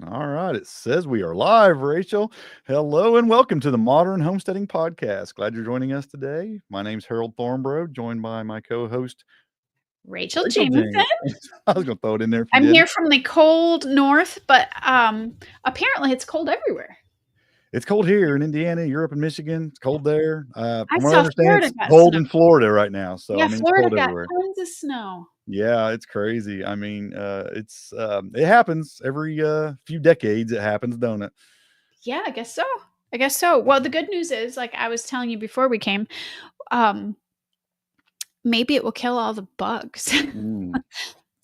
All right, it says we are live, Rachel. Hello and welcome to the Modern Homesteading Podcast. Glad you're joining us today. My name's Harold Thornborough, joined by my co-host Rachel Rachel Jamieson. James. I was going to throw it in there if you I'm here didn't. from the cold north, but apparently it's cold everywhere. It's cold here in Indiana. You're up in Michigan. It's cold there. I From what I saw understand, Florida it's got cold snow. in Florida right now. So I Yeah, mean, it's Florida cold got everywhere. tons of snow. Yeah, it's crazy. I mean, it happens every few decades. It happens, don't it? Yeah, I guess so. I guess so. Well, the good news is, like I was telling you before we came, um, maybe it will kill all the bugs. Mm,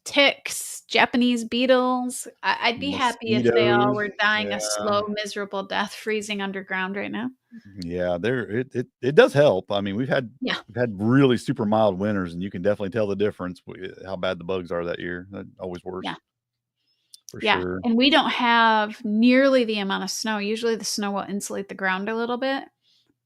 Ticks, Japanese beetles. I'd be happy if they all mosquitoes. were dying a Yeah. slow, miserable death, freezing underground right now. Yeah, it does help. I mean, Yeah. we've had really super mild winters, and you can definitely tell the difference how bad the bugs are that year. That always Yeah. works for Yeah, sure. and we don't have nearly the amount of snow. Usually the snow will insulate the ground a little bit.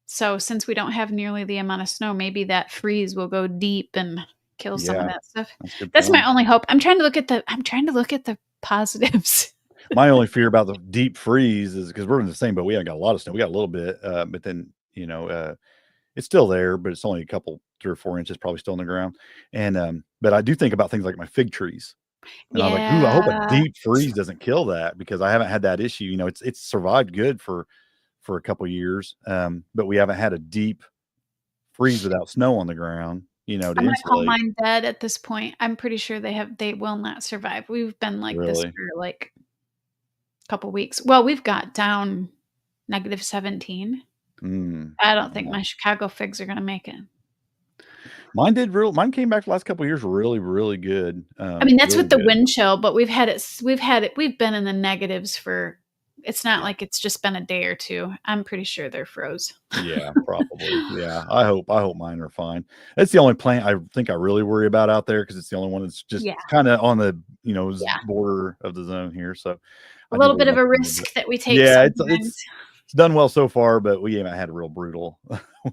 So since we don't have nearly the amount of snow, maybe that freeze will go deep and kill some of Yeah, that stuff. that's a good That's my point. only hope. I'm trying to look at the positives. My only fear about the deep freeze is because we're in the same boat. We haven't got a lot of snow. We got a little bit, but then it's still there, but it's only a couple 3 or 4 inches probably still in the ground. And but I do think about things like my fig trees. And I was like, "Ooh, I hope a Yeah. deep freeze doesn't kill that," because I haven't had that issue. It's survived good for a couple years, but we haven't had a deep freeze without snow on the ground, to I'm gonna call insulate. mine dead at this point. I'm pretty sure they will not survive. We've been like this Really? for like a couple weeks. Well, we've got down -17. Mm. I don't think Wow. my Chicago figs are gonna make it. Mine came back the last couple of years really, really good. I mean, that's Really with the good. wind chill, but we've been in the negatives for it's not like it's just been a day or 2. I'm pretty sure they're froze. Yeah, probably. Yeah. I hope mine are fine. It's the only plant I think I really worry about out there because it's the only one that's just Yeah, kinda on the, yeah. border of the zone here, so A I do little worry bit of about a them a little bit. risk that we take Yeah, sometimes. it's done well so far, but we haven't had a real brutal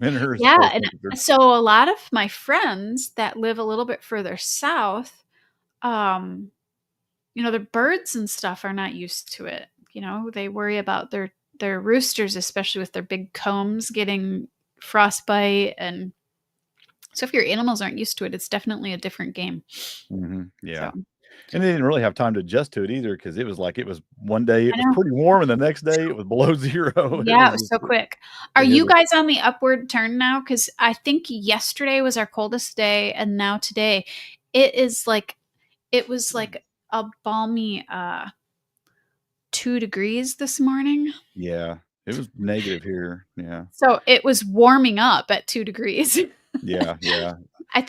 winter as Yeah, far as and temperatures. so a lot of my friends that live a little bit further south, um, the birds and stuff are not used to it, they worry about their roosters, especially with their big combs, getting frostbite, and so if your animals aren't used to it, it's definitely a different game. Mhm, So, yeah, and they didn't really have time to adjust to it either because it was one day it I was know. pretty warm, and the next day it was below 0. It Yeah, it was was just so quick. Are it you was guys on the upward turn now? Because I think yesterday was our coldest day, and now today it was like a balmy 2 degrees this morning. yeah, it was negative here, yeah, So it was warming up at 2 degrees. yeah, yeah. I I was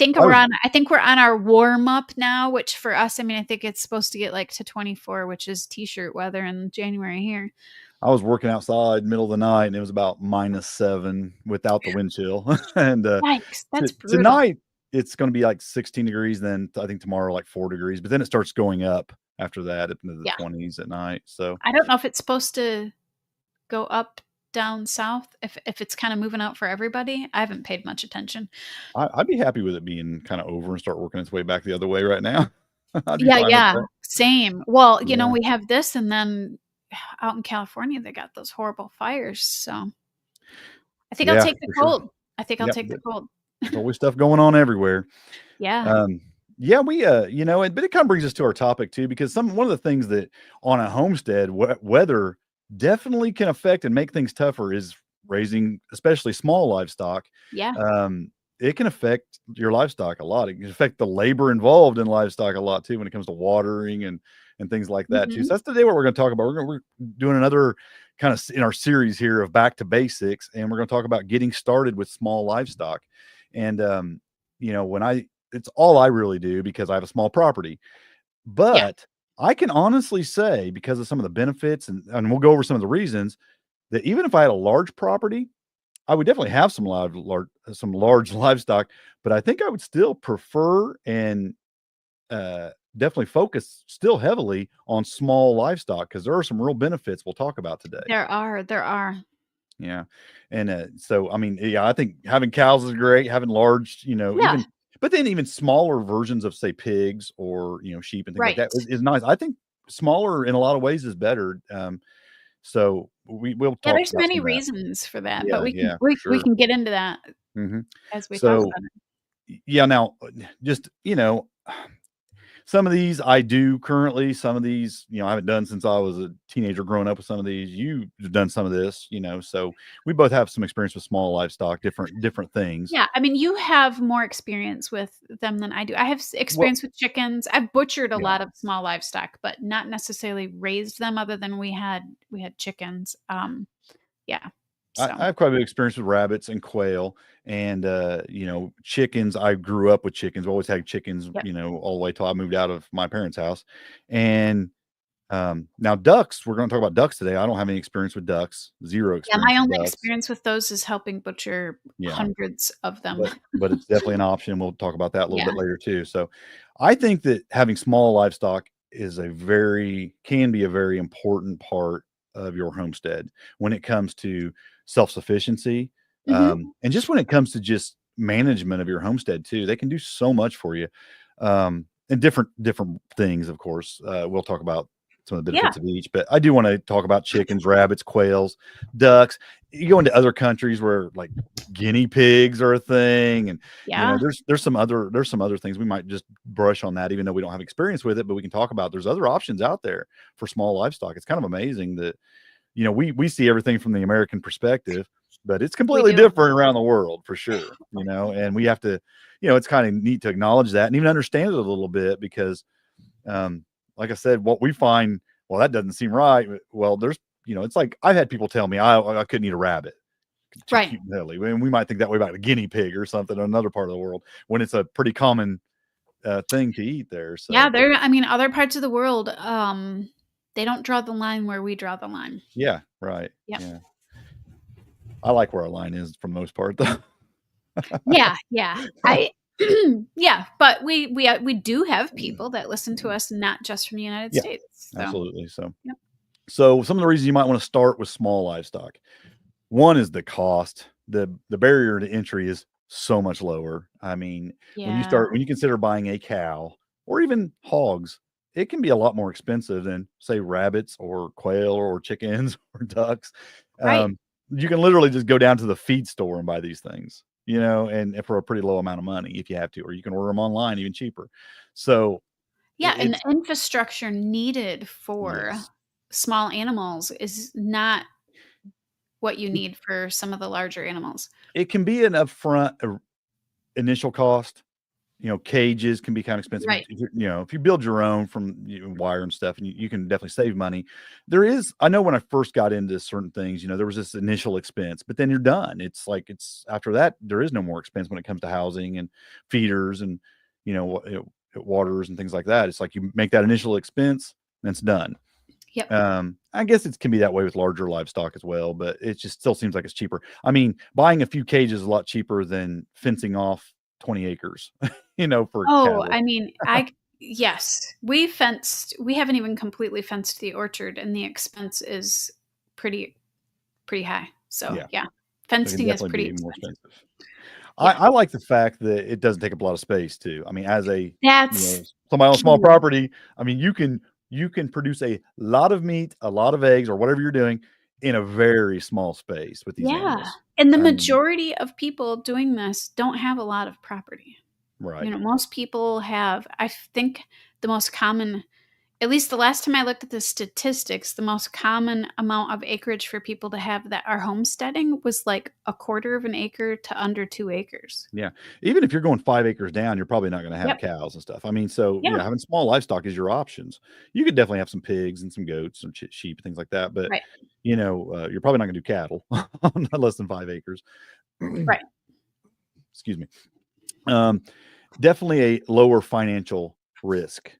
think we're on our warm up now, which for us, I mean, I think it's supposed to get like to 24, which is t-shirt weather in January here. I was working outside middle of the night, and it was about -7 without the wind chill, and, Yikes, t that's brutal. tonight, it's gonna be, like, 16 degrees, then I think tomorrow, like, 4 degrees, but then it starts going up after that up into the Yeah. 20s at night, so I don't know if it's supposed to go up, down, south, if it's kinda moving out for everybody. I haven't paid much attention. I'd be happy with it being kinda over and start working its way back the other way right now. I'd be Yeah, fine with yeah, that. same. Well, Yeah. we have this, and then out in California, they got those horrible fires, so I think I'll Yeah, take the for sure. cold. I think I'll Yep, take the cold. there's always stuff going on everywhere. Yeah. Um, yeah, but it kinda brings us to our topic too, because one of the things that on a homestead, weather definitely can affect and make things tougher is raising, especially small livestock. Yeah. Um, it can affect your livestock a lot. It can affect the labor involved in livestock a lot too when it comes to watering and things like that too. So Mhm. that's today what we're gonna talk about. We're doing another kind of in our series here of back to basics, and we're gonna talk about getting started with small livestock. And when it's all I really do because I have a small property. Yeah. But I can honestly say, because of some of the benefits, and we'll go over some of the reasons, that even if I had a large property, I would definitely have some large livestock, but I think I would still prefer and definitely focus still heavily on small livestock because there are some real benefits we'll talk about today. There are. Yeah. And, so, I mean, yeah, I think having cows is great, having large, Yeah, even but then even smaller versions of, say, pigs or, sheep and things like right. that is nice. I think smaller in a lot of ways is better. So we'll Yeah, talk there's about some many of that. reasons for that, but Yeah, we can yeah, for we sure. can get into that Hmm. as we talk So about it. yeah, now just some of these I do currently. Some of these, I haven't done since I was a teenager growing up with some of these. You've done some of this, so we both have some experience with small livestock, different things. Yeah, I mean, you have more experience with them than I do. I have Well, experience with chickens. I've butchered a yeah. lot of small livestock, but not necessarily raised them other than we had chickens. Yeah. So, I have quite a bit of experience with rabbits and quail and chickens. I grew up with chickens. We always had chickens, yep. all the way till I moved out of my parents' house. And now ducks, we're going to talk about ducks today. I don't have any experience with ducks, zero Yeah, experience my with only ducks. experience with those is helping butcher Yeah. hundreds of them. But it's definitely an option. We'll talk about that a little Yeah. bit later too. So I think that having small livestock can be a very important part of your homestead when it comes to self-sufficiency. Mhm. And just when it comes to just management of your homestead too. They can do so much for you. And different things, of course. We'll talk about some of the Yeah. benefits of each, but I do want to talk about chickens, rabbits, quails, ducks. You go into other countries where like guinea pigs are a thing, and Yeah. there's some other things we might just brush on that, even though we don't have experience with it, but we can talk about there's other options out there for small livestock. It's kind of amazing that we see everything from the American perspective, but it's We completely do. different around the world for sure. And we have to, it's kind of neat to acknowledge that and even understand it a little bit because, um, like I said, what we find, well, that doesn't seem right. Well, there's, it's like I've had people tell me I couldn't eat a rabbit too Right. cute and silly. And we might think that way about a guinea pig or something in another part of the world when it's a pretty common thing to eat there. Yeah, So I mean, other parts of the world, they don't draw the line where we draw the line. yeah, right. Yep. Yeah. I like where our line is for the most part though. Yeah, yeah. Yeah, but we do have people that listen to us not just from the United Yeah, States. So, absolutely. So yep. so some of the reasons you might want to start with small livestock. One is the cost. The barrier to entry is so much lower. I mean, Yeah. when you consider buying a cow or even hogs, it can be a lot more expensive than say rabbits or quail or chickens or ducks. Right. You can literally just go down to the feed store and buy these things, and for a pretty low amount of money if you have to, or you can order them online even cheaper. So Yeah, and the it's infrastructure needed for yes, small animals is not what you it, need for some of the larger animals. it can be an upfront initial cost. Cages can be kind of expensive. Right. If you build your own from wire and stuff, and you can definitely save money. I know when I first got into certain things, there was this initial expense, but then you're done. It's after that, there is no more expense when it comes to housing and feeders and, waters and things like that. It's like you make that initial expense and it's done. Yep. I guess it can be that way with larger livestock as well, but it just still seems like it's cheaper. I mean, buying a few cages is a lot cheaper than fencing off 20 acres, for Oh, cattle. I mean, yes, we haven't even completely fenced the orchard, and the expense is pretty pretty high. So, Yeah, yeah, so it can fencing is definitely pretty be more expensive. expensive. Yeah. I like the fact that it doesn't take up a lot of space too. I mean, as That's somebody on a small key. property, I mean, you can produce a lot of meat, a lot of eggs, or whatever you're doing in a very small space with these Yeah, animals. and the I mean, majority of people doing this don't have a lot of property. right. Most people have I think the most common at least the last time I looked at the statistics, the most common amount of acreage for people to have that are homesteading was like a quarter of an acre to under 2 acres. Yeah. Even if you're going 5 acres down, you're probably not going to have Yep. cows and stuff. I mean, so Yeah. yeah, having small livestock is your options. You could definitely have some pigs and some goats, some sheep, things like that. But, Right. you're probably not going to do cattle on less than 5 acres. Right. Excuse me. Um, Definitely a lower financial risk.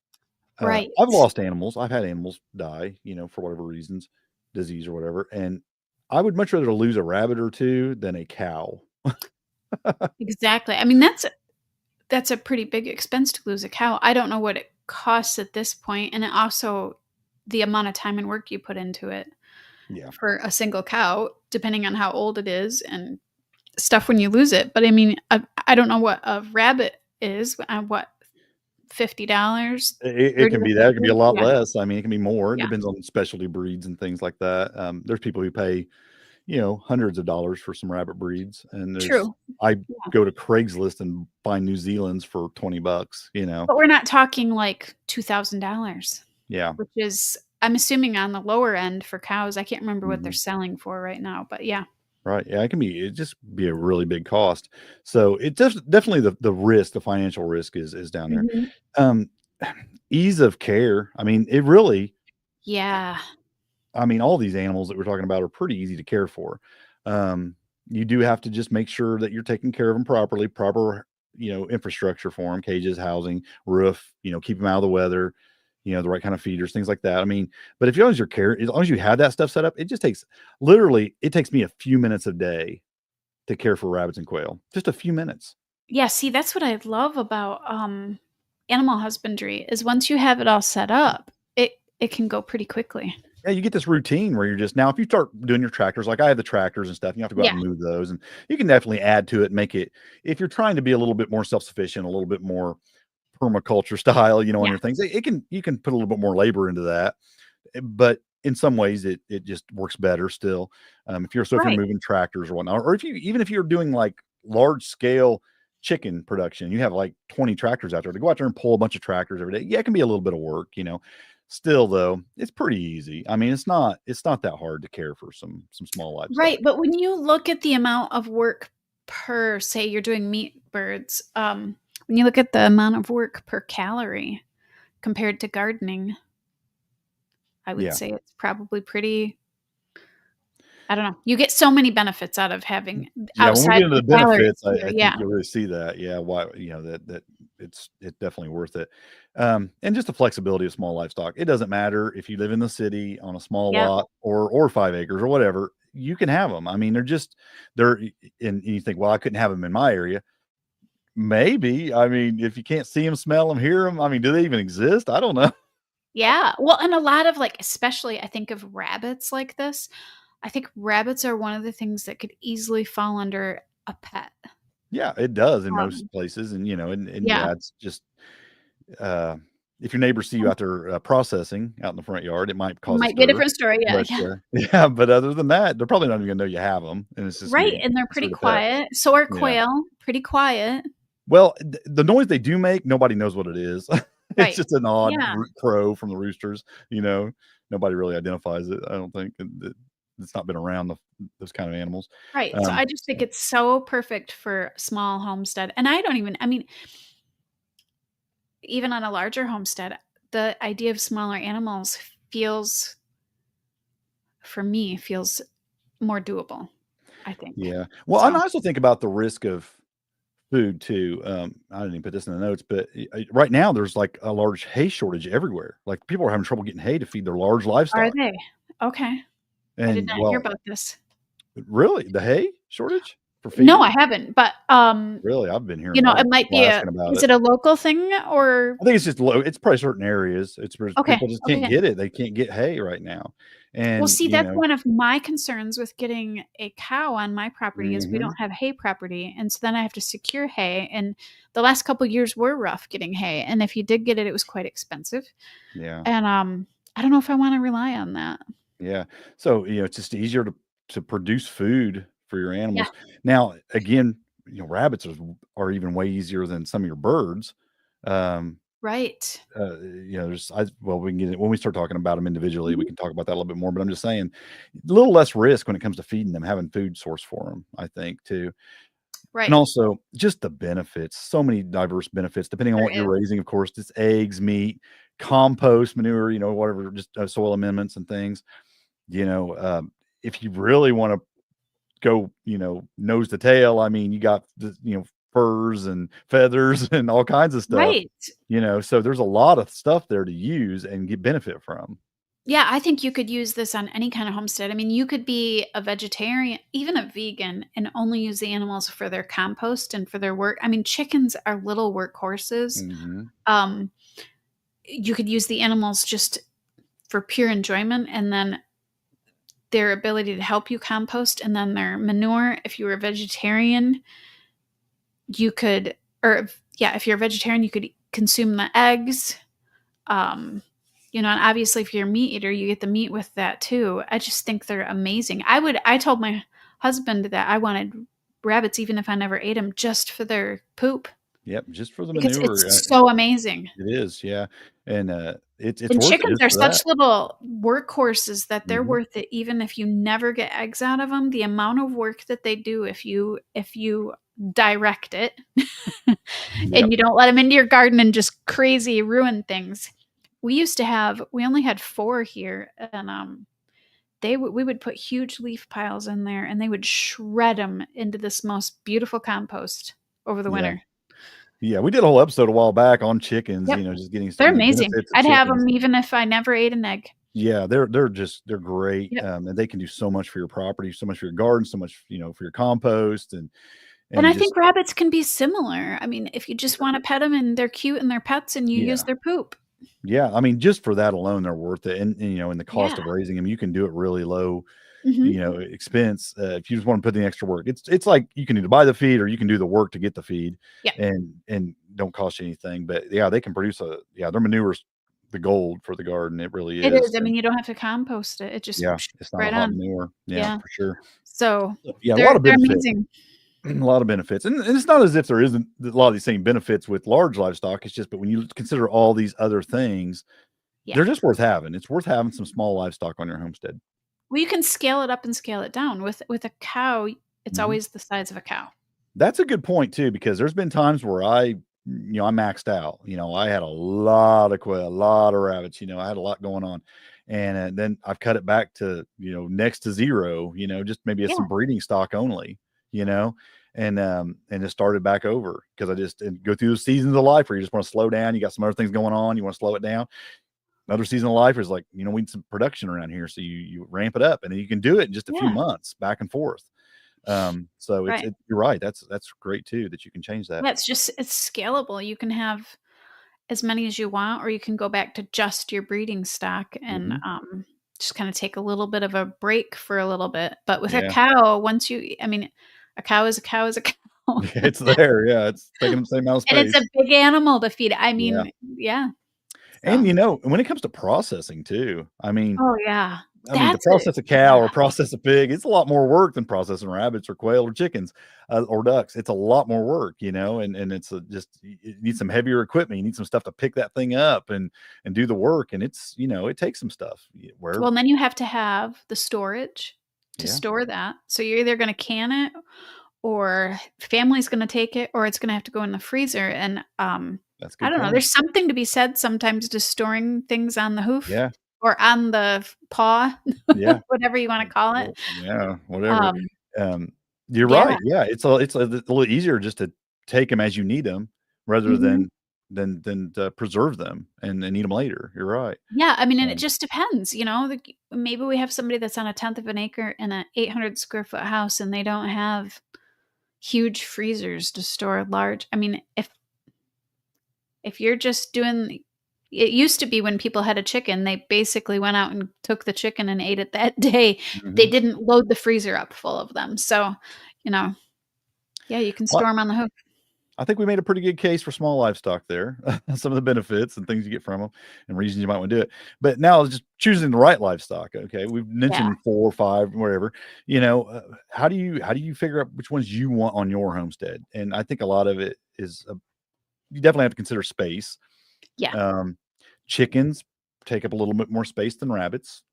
Right. I've lost animals. I've had animals die, for whatever reasons, disease or whatever. And I would much rather lose a rabbit or two than a cow. Exactly. I mean, that's a pretty big expense to lose a cow. I don't know what it costs at this point, and it also the amount of time and work you put into it Yeah. for a single cow, depending on how old it is and stuff when you lose it. But I mean, I don't know what a rabbit is, what $50, It 30 can to be that. It can be a 50. lot Yeah. less. I mean, it can be more. It Yeah. depends on specialty breeds and things like that. There's people who pay, hundreds of dollars for some rabbit breeds, and True. I Yeah. go to Craigslist and find New Zealand's for 20 bucks, But we're not talking like $2,000, Yeah. which is, I'm assuming, on the lower end for cows. I can't remember what they're Mhm. selling for right now, but yeah. Right. Yeah, it just be a really big cost. So it definitely the risk, the financial risk is down there. Mhm. Um, ease of care. I mean, it really Yeah. I mean, all these animals that we're talking about are pretty easy to care for. Um, you do have to just make sure that you're taking care of them properly, proper, infrastructure for them, cages, housing, roof, keep them out of the weather, the right kind of feeders, things like that. I mean, but if you as long as you have that stuff set up, it just takes literally, it takes me a few minutes a day to care for rabbits and quail. Just a few minutes. Yeah, see, that's what I love about, animal husbandry is once you have it all set up, it can go pretty quickly. Yeah, you get this routine where you're just now if you start doing your tractors, like I have the tractors and stuff, you have to go out Yeah, and move those, and you can definitely add to it, make it if you're trying to be a little bit more self-sufficient, a little bit more permaculture style, on yeah, your things, it can you can put a little bit more labor into that, but in some ways it just works better still. If you're right. moving tractors or whatnot, or if you're doing like large scale chicken production, you have like 20 tractors out there to go out there and pull a bunch of tractors every day. Yeah, it can be a little bit of work. Still though, it's pretty easy. I mean, it's not that hard to care for some small Right, livestock. but when you look at the amount of work per, say you're doing meat birds, when you look at the amount of work per calorie compared to gardening, I would Yeah. say it's probably pretty, I don't know. You get so many benefits out of having Yeah, when we outside get of into the the calories benefits, too, I think yeah. you'll really see that. Yeah, why that it's definitely worth it. And just the flexibility of small livestock. It doesn't matter if you live in the city on a small Yep. lot or 5 acres or whatever, you can have them. I mean, they're and you think, well, I couldn't have them in my area. Maybe. I mean, if you can't see them, smell them, hear them, I mean, do they even exist? I don't know. Yeah. Well, and a lot of, like, especially I think of rabbits like this. I think rabbits are one of the things that could easily fall under a pet. Yeah, it does in most Um, places, and yeah. yeah, it's just Uh, if your neighbors see you And out there, processing out in the front yard, it might cause a might be a stir, different story, yeah, but, yeah. yeah, but other than that, they're probably not even gonna know you have them, and it's just gonna Right, be and they're pretty considered a pet. quiet. So are Yeah. quail, pretty quiet. Well, the noise they do make, nobody knows what it is. It's Right. just an odd Yeah. crow from the roosters, you know? Nobody really identifies it, I don't think, and it's not been around those kind of animals. Right, so Um, I just think so it's so perfect for small homestead, and I mean, even on a larger homestead, the idea of smaller animals feels, for me, feels more doable, I think. yeah. Well, and So I also think about the risk of food too. I didn't even put this in the notes, but right now there's like a large hay shortage everywhere. Like people are having trouble getting hay to feed their large are livestock. they? Okay. I did And not hear well, about this. really, the hay shortage for No, feeding? I haven't, but, Really, I've been hearing a lot of it might people be a, asking about is it. it a local thing or I think it's just low. It's probably certain areas. It's where okay, people just can't okay. get it. They can't get hay right now. Well, And see, that's one of my concerns with getting a cow on my property is we mhm, don't have hay property, and so then I have to secure hay, and the last couple years were rough getting hay, and if you did get it, it was quite expensive, yeah. and, I don't know if I wanna rely on that. Yeah. So, it's just easier to produce food for your Yeah. animals. Now, again, rabbits are even way easier than some of your birds. Um, Right. we can get it when we start talking about them individually, we Mhm. can talk about that a little bit more, but I'm just saying a little less risk when it comes to feeding them, having food source for them, I think too. And Right. also just the benefits, so many diverse benefits depending on There what you're is. raising. Of course, it's eggs, meat, compost, manure, whatever, just soil amendments and things. You know, if you really want to go, nose to tail, I mean, you got furs and feathers and all kinds of stuff. Right. So there's a lot of stuff there to use and get benefit from. Yeah, I think you could use this on any kind of homestead. I mean, you could be a vegetarian, even a vegan, and only use the animals for their compost and for their work. I mean, chickens are little workhorses. Hmm. Um, you could use the animals just for pure enjoyment, and then their ability to help you compost, and then their manure. If you were a vegetarian, you could, or yeah, if you're a vegetarian, you could consume the eggs. You know, and obviously if you're a meat eater, you get the meat with that too. I just think they're amazing. I told my husband that I wanted rabbits even if I never ate them just for their poop Yep, just for the because manure. it's so amazing. It is, yeah, and it's And worth it chickens just are for that. such little workhorses that they're Mhm. worth it even if you never get eggs out of them. The amount of work that they do if you direct it and Yep. you don't let them into your garden and just crazy ruin things. We only had 4 here, and, we would put huge leaf piles in there, and they would shred them into this most beautiful compost over the Yeah. winter. Yeah, we did a whole episode a while back on chickens, Yep, just getting they're some of the amazing. benefits of I'd have chickens. them even if I never ate an egg. Yeah, they're great, Yep, and they can do so much for your property, so much for your garden, so much, for your compost and and I just think rabbits can be similar. I mean, if you just wanna pet them and they're cute and they're pets and you use yeah. their poop. Yeah, I mean, just for that alone, they're worth it, and the cost Yeah, of raising them, you can do it really low, mhm, expense, if you just wanna put in the extra work. It's like you can either buy the feed or you can do the work to get the feed yeah. and don't cost you anything, but, yeah, they can produce their manure's the gold for the garden, it really It is, is, I and mean, you don't have to compost it, it just yeah, it's not a right hot on. manure. Yeah, Yeah, for sure. so So, yeah, a lot of they're benefits. amazing. A lot of benefits, and it's not as if there isn't a lot of these same benefits with large livestock, it's just but when you consider all these other things, Yeah. they're just worth having. It's worth having some small livestock on your homestead. Well, you can scale it up and scale it down. With a cow, it's Mhm. always the size of a cow. That's a good point too, because there's been times where I maxed out. I had a lot of quail, a lot of rabbits. I had a lot going on, and then I've cut it back to next to zero. Just maybe it's Yeah, some breeding stock only. You know, and just started back over because I just and go through the seasons of life where you just want to slow down. You got some other things going on. You want to slow it down. Another season of life is like we need some production around here, so you ramp it up, and then you can do it in just a few yeah, months, back and forth. So right. you're right. That's great too that you can change that. Yeah, it's scalable. You can have as many as you want, or you can go back to just your breeding stock and, Mhm. just kinda take a little bit of a break for a little bit. But with a Yeah. cow, once you I mean, a cow is a cow is a cow. It's there, yeah, it's taking up the same amount of And it's a space. big animal to feed. I Yeah, mean, yeah. and, So when it comes to processing too, oh, yeah. to That's a process a cow yeah. or process a pig, it's a lot more work than processing rabbits or quail or chickens, or ducks. It's a lot more work, and it's just you need some heavier equipment. You need some stuff to pick that thing up and do the work, and it takes some stuff. Where Well, and then you have to have the storage to yeah, store that. So you're either gonna can it or family's gonna take it or it's gonna have to go in the freezer, and, that's a I good don't know, point. there's something to be said sometimes to storing things on the hoof Yeah, or on the paw, yeah. whatever you wanna call it. Well, yeah, whatever. Um, Um, you're yeah. right. Yeah, it's a little easier just to take them as you need them rather Mhm. than to preserve them and eat them later. You're right. Yeah, I mean, and it Um, just depends, like, maybe we have somebody that's on a 10th of an acre in a 800 square foot house, and they don't have huge freezers to store large I mean, if you're just doing it used to be when people had a chicken, they basically went out and took the chicken and ate it that day. They mhm. didn't load the freezer up full of them. So, you know, yeah, you can Well, store them on the hoof. I think we made a pretty good case for small livestock there. Some of the benefits and things you get from them and reasons you might want to do it. But now it's just choosing the right livestock. Okay, we've Yeah. mentioned 4 or 5, whatever. How do you figure out which ones you want on your homestead? And I think a lot of it is you definitely have to consider space. Yeah. Um, Chickens take up a little bit more space than rabbits.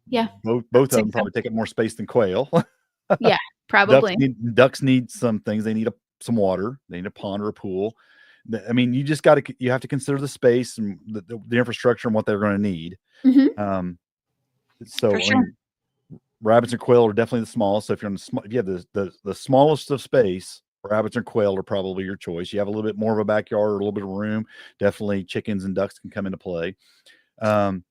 Yeah. Both That's of them probably example. take up more space than quail. Yeah, Ducks probably. need ducks need some things. They need some water. They need a pond or a pool. I mean, you have to consider the space and the infrastructure and what they're going to need. Mhm. Um, For so I sure. mean, rabbits and quail are definitely the smallest. So if you have the smallest of space, rabbits and quail are probably your choice. You have a little bit more of a backyard or a little bit of room. Definitely chickens and ducks can come into play. Um,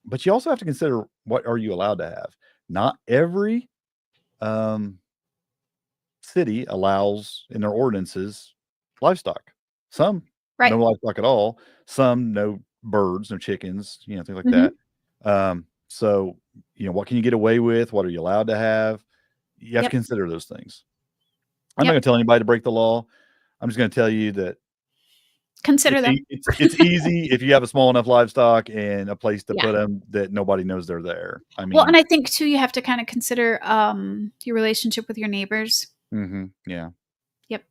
but you also have to consider what are you allowed to have. Not every um, city allows in their ordinances livestock. Some Right. no livestock at all. Some no birds, no chickens, things like that. Mhm. So what can you get away with? What are you allowed to have? You have to Yep. consider those things. I'm not Yep. going to tell anybody to break the law. I'm just going to tell you that Consider them. It's easy if you have a small enough livestock and a place to Yeah. put them that nobody knows they're there. I Well, and mean, I think too, you have to kind of consider your relationship with your neighbors. yeah, Yep.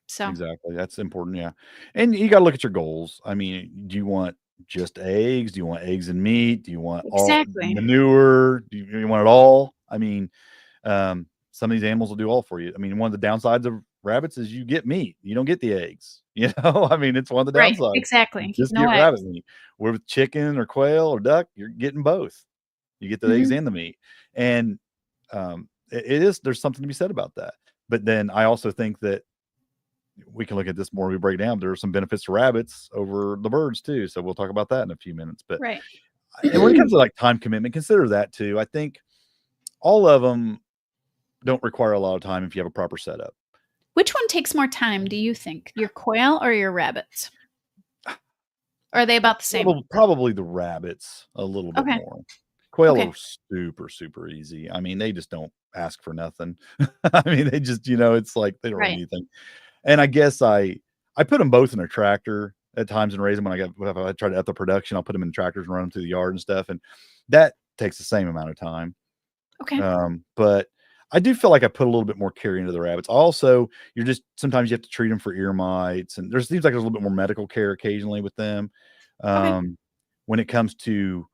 So exactly. That's important. Yeah, and you got to look at your goals. I mean, do you want just eggs? Do you want eggs and meat? Do you want all exactly. manure? Do you want it all? I mean, some of these animals will do all for you. I mean, one of the downsides of rabbits is you get meat. You don't get the eggs. I mean, it's one of the Right. downsides. You Exactly. just No get rabbit eggs. meat. Where with chicken or quail or duck, you're getting both. You get the eggs Hmm. and the meat. And it is there's something to be said about that. But then I also think that we can look at this more when we break down. There are some benefits to rabbits over the birds too. So we'll talk about that in a few minutes. But Right. and when it comes to like time commitment, consider that too. I think all of them don't require a lot of time if you have a proper setup. Which one takes more time, do you think? Your quail or your rabbits? Or are they about the same? Probably the rabbits a little bit Okay. more. Quail Okay. are super, super easy. I mean, they just don't ask for nothing. I mean, they just, it's like they don't really Right. need anything. And I guess I put them both in a tractor at times and raise them when I try to up the production. I'll put them in tractors and run them through the yard and stuff, and that takes the same amount of time. Okay. But I do feel like I put a little bit more care into the rabbits. Also, sometimes you have to treat them for ear mites, and there seems like there's a little bit more medical care occasionally with them. Okay. Um, when it comes to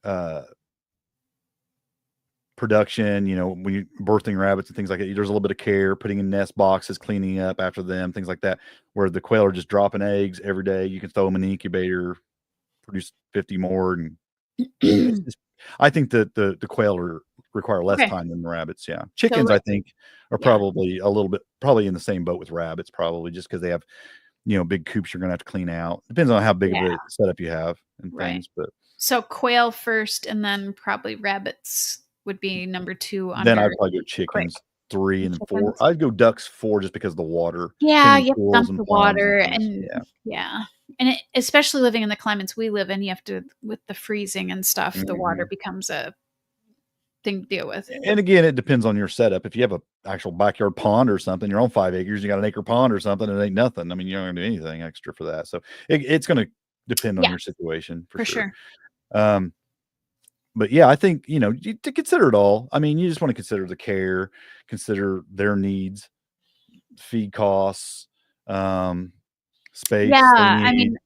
uh, production, when you're birthing rabbits and things like that, there's a little bit of care, putting in nest boxes, cleaning up after them, things like that. Where the quail are just dropping eggs every day. You can throw them in the incubator, produce 50 more, and I think that the quail require less Okay. time than the rabbits. Yeah, So, chickens I think are yeah. probably in the same boat with rabbits, probably just because they have big coops you're gonna have to clean out. Depends on how big of Yeah. a setup you have and Right. things, but So quail first, and then probably rabbits would be number 2 then under I'd probably go quick. chickens 3 And and then 4. chickens. I'd go ducks 4 just because of the water, Yeah, swimming you have to pools dump and the ponds and water things. and Yeah. yeah. And especially living in the climates we live in, you have to with the freezing and stuff, the water Mhm. becomes a thing to deal with. And again, it depends on your setup. If you have a actual backyard pond or something, you're on 5 acres, you got an acre pond or something, it ain't nothing. I mean, you're not gonna do anything extra for that. So it's gonna depend on Yeah, your situation for for sure. sure. Um, but yeah, I think, to consider it all. I mean, you just want to consider the care, consider their needs, feed costs, um, Yeah, space they I need, mean,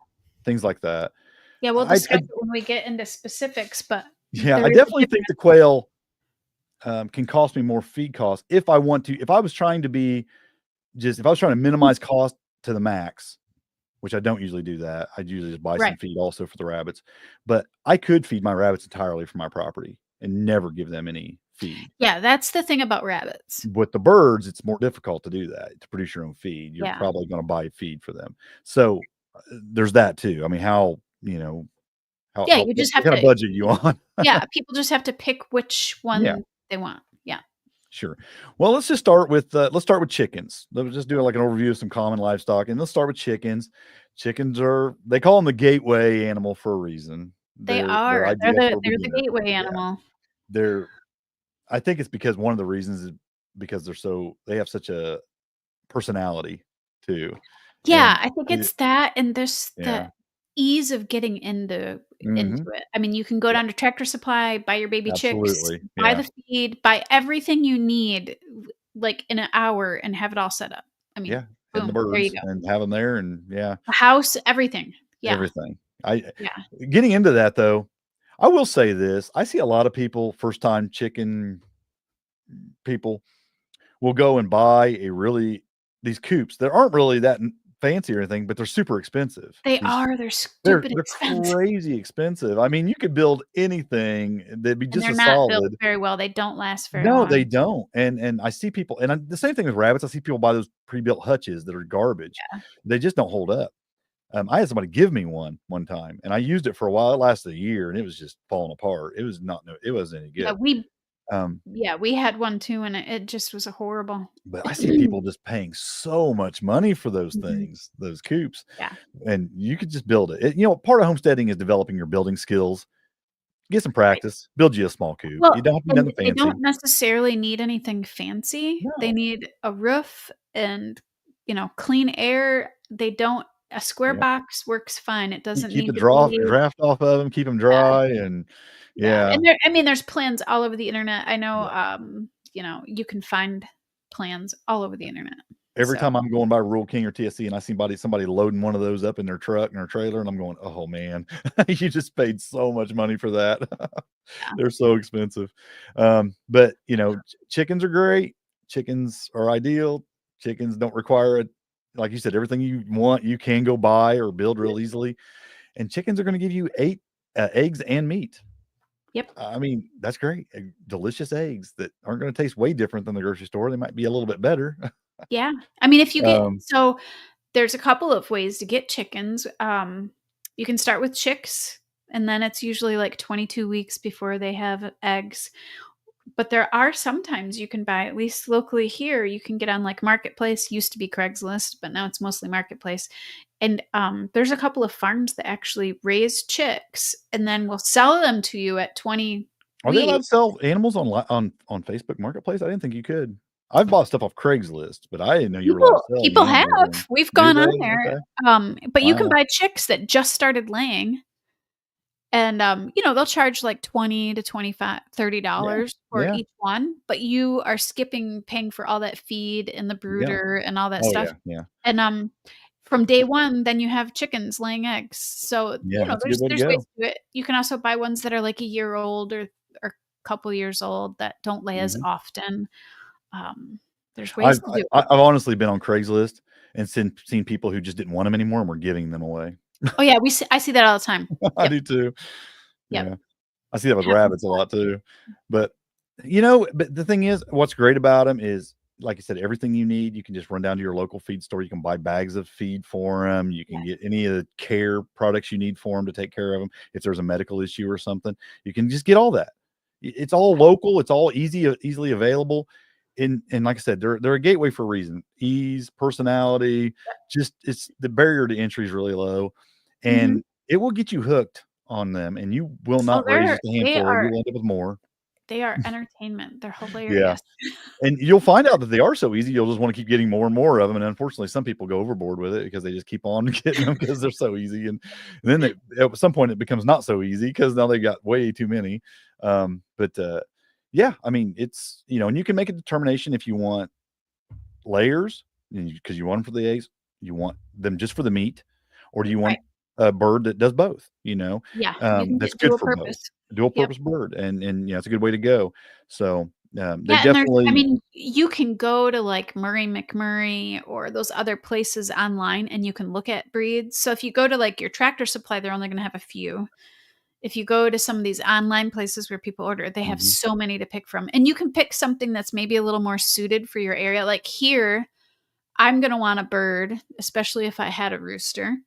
things like that. yeah, we'll I discuss it when we get into specifics, but yeah, there I is a definitely think the difference. quail can cost me more feed costs if I want to. If I was trying to minimize cost to the max, which I don't usually do that. I usually just buy some Right. feed also for the rabbits, but I could feed my rabbits entirely from my property and never give them any feed. Yeah, that's the thing about rabbits. With the birds, it's more difficult to do that, to produce your own feed. You're Yeah. probably going to buy feed for them. So there's that too. I mean, Yeah, you what just have kind of to budget you on? yeah, people just have to pick which Yeah, one they want. Yeah. sure. Well, let's start with chickens. Let's just do like an overview of some common livestock, and let's start with chickens. Chickens they call them the gateway animal for a reason. They They're are. ideal for a They're the beginner. gateway Yeah, animal. they're. I think it's because one of the reasons is because they have such a personality too, Yeah, and I think it's that and this the yeah, ease of getting into hmm it. I mean, you can go yeah, down to Tractor Supply, buy your baby chicks, absolutely, buy yeah, the feed, buy everything you need, like, in an hour and have it all set up. I mean, yeah, and the boom, there you birds go. and have them there, and yeah, A house, everything. Yeah, everything. I yeah. Getting into that though, I will say this: I see a lot of people, first time chicken people, will go and buy these coops that aren't really that fancy or anything, but they're super expensive. They These are, they're stupid they're expensive, crazy expensive. I mean, you could build anything that'd be and just they're as not built solid. very well, they don't last very No, they long. don't. And I see people, and the same thing with rabbits. I see people buy those pre-built hutches that are garbage. They just don't hold up. I had somebody give me one time, and I used it for a while. It lasted a year, and it was just falling apart. It was not no, it wasn't any Yeah, good. Um, we had one too, and it just was horrible. but I see people just paying so much money for those Mhm. things, those coops, Yeah. and you could just build it. Part of homesteading is developing your building skills. Get some Right. practice. Build you a small coop. Well, You don't have to be and nothing they fancy. don't necessarily need anything fancy. They No. need a roof and, clean air. They don't A square Yeah. box works fine. It You doesn't keep the need to be. draft off of them, keep them Yeah, dry, and yeah, yeah, and there's plans all over the internet. I know, yeah. you can find plans all over the internet. Every So, time I'm going by Rural King or TSC and I see somebody loading one of those up in their truck and their trailer, and I'm going, "Oh, man, you just paid so much money for that." yeah. They're so expensive. But, chickens are great. Chickens are ideal. Chickens don't require it. Like you said, everything you want, you can go buy or build real easily, and chickens are gonna give you 8, eggs and meat. Yep. I mean, that's great. Delicious eggs that aren't gonna taste way different than the grocery store. They might be a little bit better. Yeah. I mean, if you get Um, so there's a couple of ways to get chickens. You can start with chicks, and then it's usually like 22 weeks before they have eggs. But there are sometimes you can buy, at least locally here, you can get on like Marketplace, used to be Craigslist, but now it's mostly Marketplace. And there's a couple of farms that actually raise chicks and then will sell them to you at 20 are they allowed to weeks. sell animals on Facebook Marketplace? I didn't think you could. I've bought stuff off Craigslist, but I didn't know you were allowed to sell any People have. animals on. We've Do gone on they? there. Okay. But you can Wow. buy chicks that just started laying. And, they'll charge like 20 to 25, Yeah. $30 for Yeah. each one, but you are skipping paying for all that feed and the Yeah. brooder and all that Oh, stuff. yeah. Yeah. And, from day one, then you have chickens laying eggs. So, Yeah, that's a good way to there's ways go. to do it. You can also buy ones that are like a year old or a couple years old that don't lay as Mhm. often. Um, there's ways I've to I do it. I've honestly been on Craigslist and seen people who just didn't want them anymore and were giving them away. Oh, yeah, I see that all the time. I Yep, do too. yep. Yeah. I see that with Happens rabbits a a lot. lot too. But, but the thing is, what's great about them is, like I said, everything you need, you can just run down to your local feed store. You can buy bags of feed for them. You Yeah. can get any of the care products you need for them to take care of them. If there's a medical issue or something, you can just get all that. It's all local. It's all easily available. And like I said, they're a gateway for a reason. Ease, personality, just it's the barrier to entry is really low, Mhm. and it will get you hooked on them, and you will Oh, not raise just a handful. are You'll end up with more. they are entertainment. They're Yeah. hilarious. And you'll find out that they are so easy, you'll just wanna keep getting more and more of them, and unfortunately, some people go overboard with it because they just keep on getting them because 'cause they're so easy, and then at some point, it becomes not so easy because now they got way too many. Yeah, I mean, it's and you can make a determination if you want layers, because you want them for the eggs, you want them just for the meat, or do you want Right. a bird that does both, Yeah, you can that's get good dual for both. purpose. Dual Yep. purpose bird, and it's a good way to go. So, they Yeah, and definitely you can go to, like, Murray McMurray or those other places online, and you can look at breeds. So if you go to, like, your Tractor Supply, they're only gonna have a few. If you go to some of these online places where people order, they have Mhm, so many to pick from, and you can pick something that's maybe a little more suited for your area. Like here, I'm gonna want a bird, especially if I had a rooster,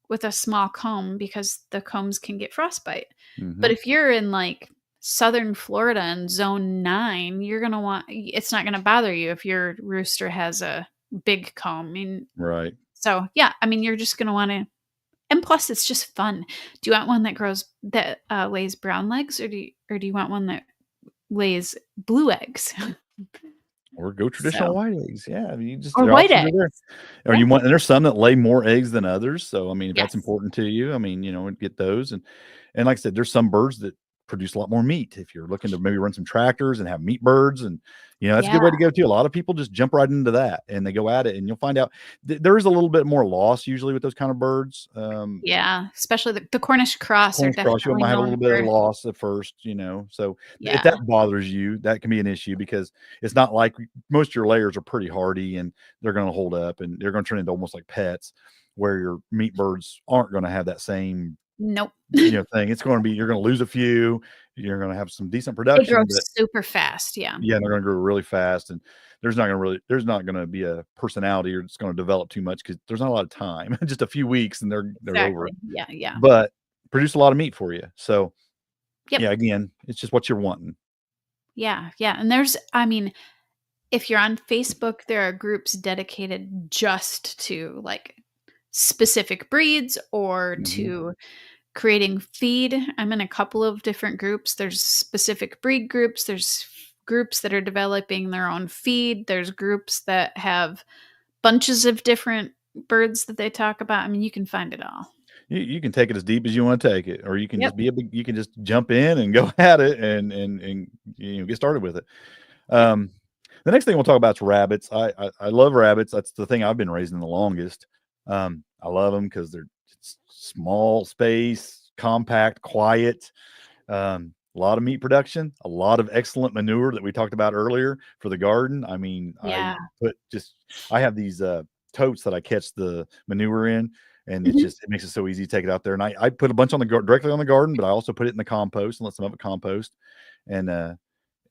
with a small comb because the combs can get frostbite. But mhm, if you're in like southern Florida in zone 9, you're going to want it's not going to bother you if your rooster has a big comb. I mean, right. so yeah, I mean you're just going to want to, and plus it's just fun. Do you want one that lays brown eggs, or do you want one that lays blue eggs? Or go traditional So, white eggs, yeah, I mean, you just or their white options are eggs. there. Or Yeah. you want and there's some that lay more eggs than others, so, I mean, if that's Yes. important to you, I mean, get those, and like I said, there's some birds that produce a lot more meat. If you're looking to maybe run some tractors and have meat birds, and, that's a Yeah. good way to go too. A lot of people just jump right into that, and they go at it, and you'll find out there is a little bit more loss usually with those kind of birds. Yeah, especially the Cornish cross are Cornish cross, you definitely might have a known little bit of for. loss at first, so if Yeah. that bothers you, that can be an issue because it's not like most of your layers are pretty hardy and they're gonna hold up and they're gonna turn into almost like pets, where your meat birds aren't gonna have that same, Nope. thing. It's gonna be you're gonna lose a few, you're gonna have some decent They grow production, but super fast, yeah. yeah, they're gonna grow really fast, and there's not gonna be a personality or it's gonna develop too much because there's not a lot of time. Just a few weeks and they're over. Exactly. Yeah, yeah. But produce a lot of meat for you. So Yep. yeah, again, it's just what you're wanting. Yeah, yeah, and I mean, if you're on Facebook, there are groups dedicated just to, like, specific breeds or Mhm. to creating feed. I'm in a couple of different groups. There's specific breed groups, there's groups that are developing their own feed, there's groups that have bunches of different birds that they talk about. I mean, you can find it all. You can take it as deep as you want to take it, or you can Yep. just you can just jump in and go at it and get started with it. Yep. The next thing we'll talk about is rabbits. I love rabbits. That's the thing I've been raising the longest. I love them because they're small space, compact, quiet. A lot of meat production, a lot of excellent manure that we talked about earlier for the garden. I mean, Yeah. I have these totes that I catch the manure in, and Mhm. it makes it so easy to take it out there. And I put a bunch on directly on the garden, but I also put it in the compost and let some of it compost. And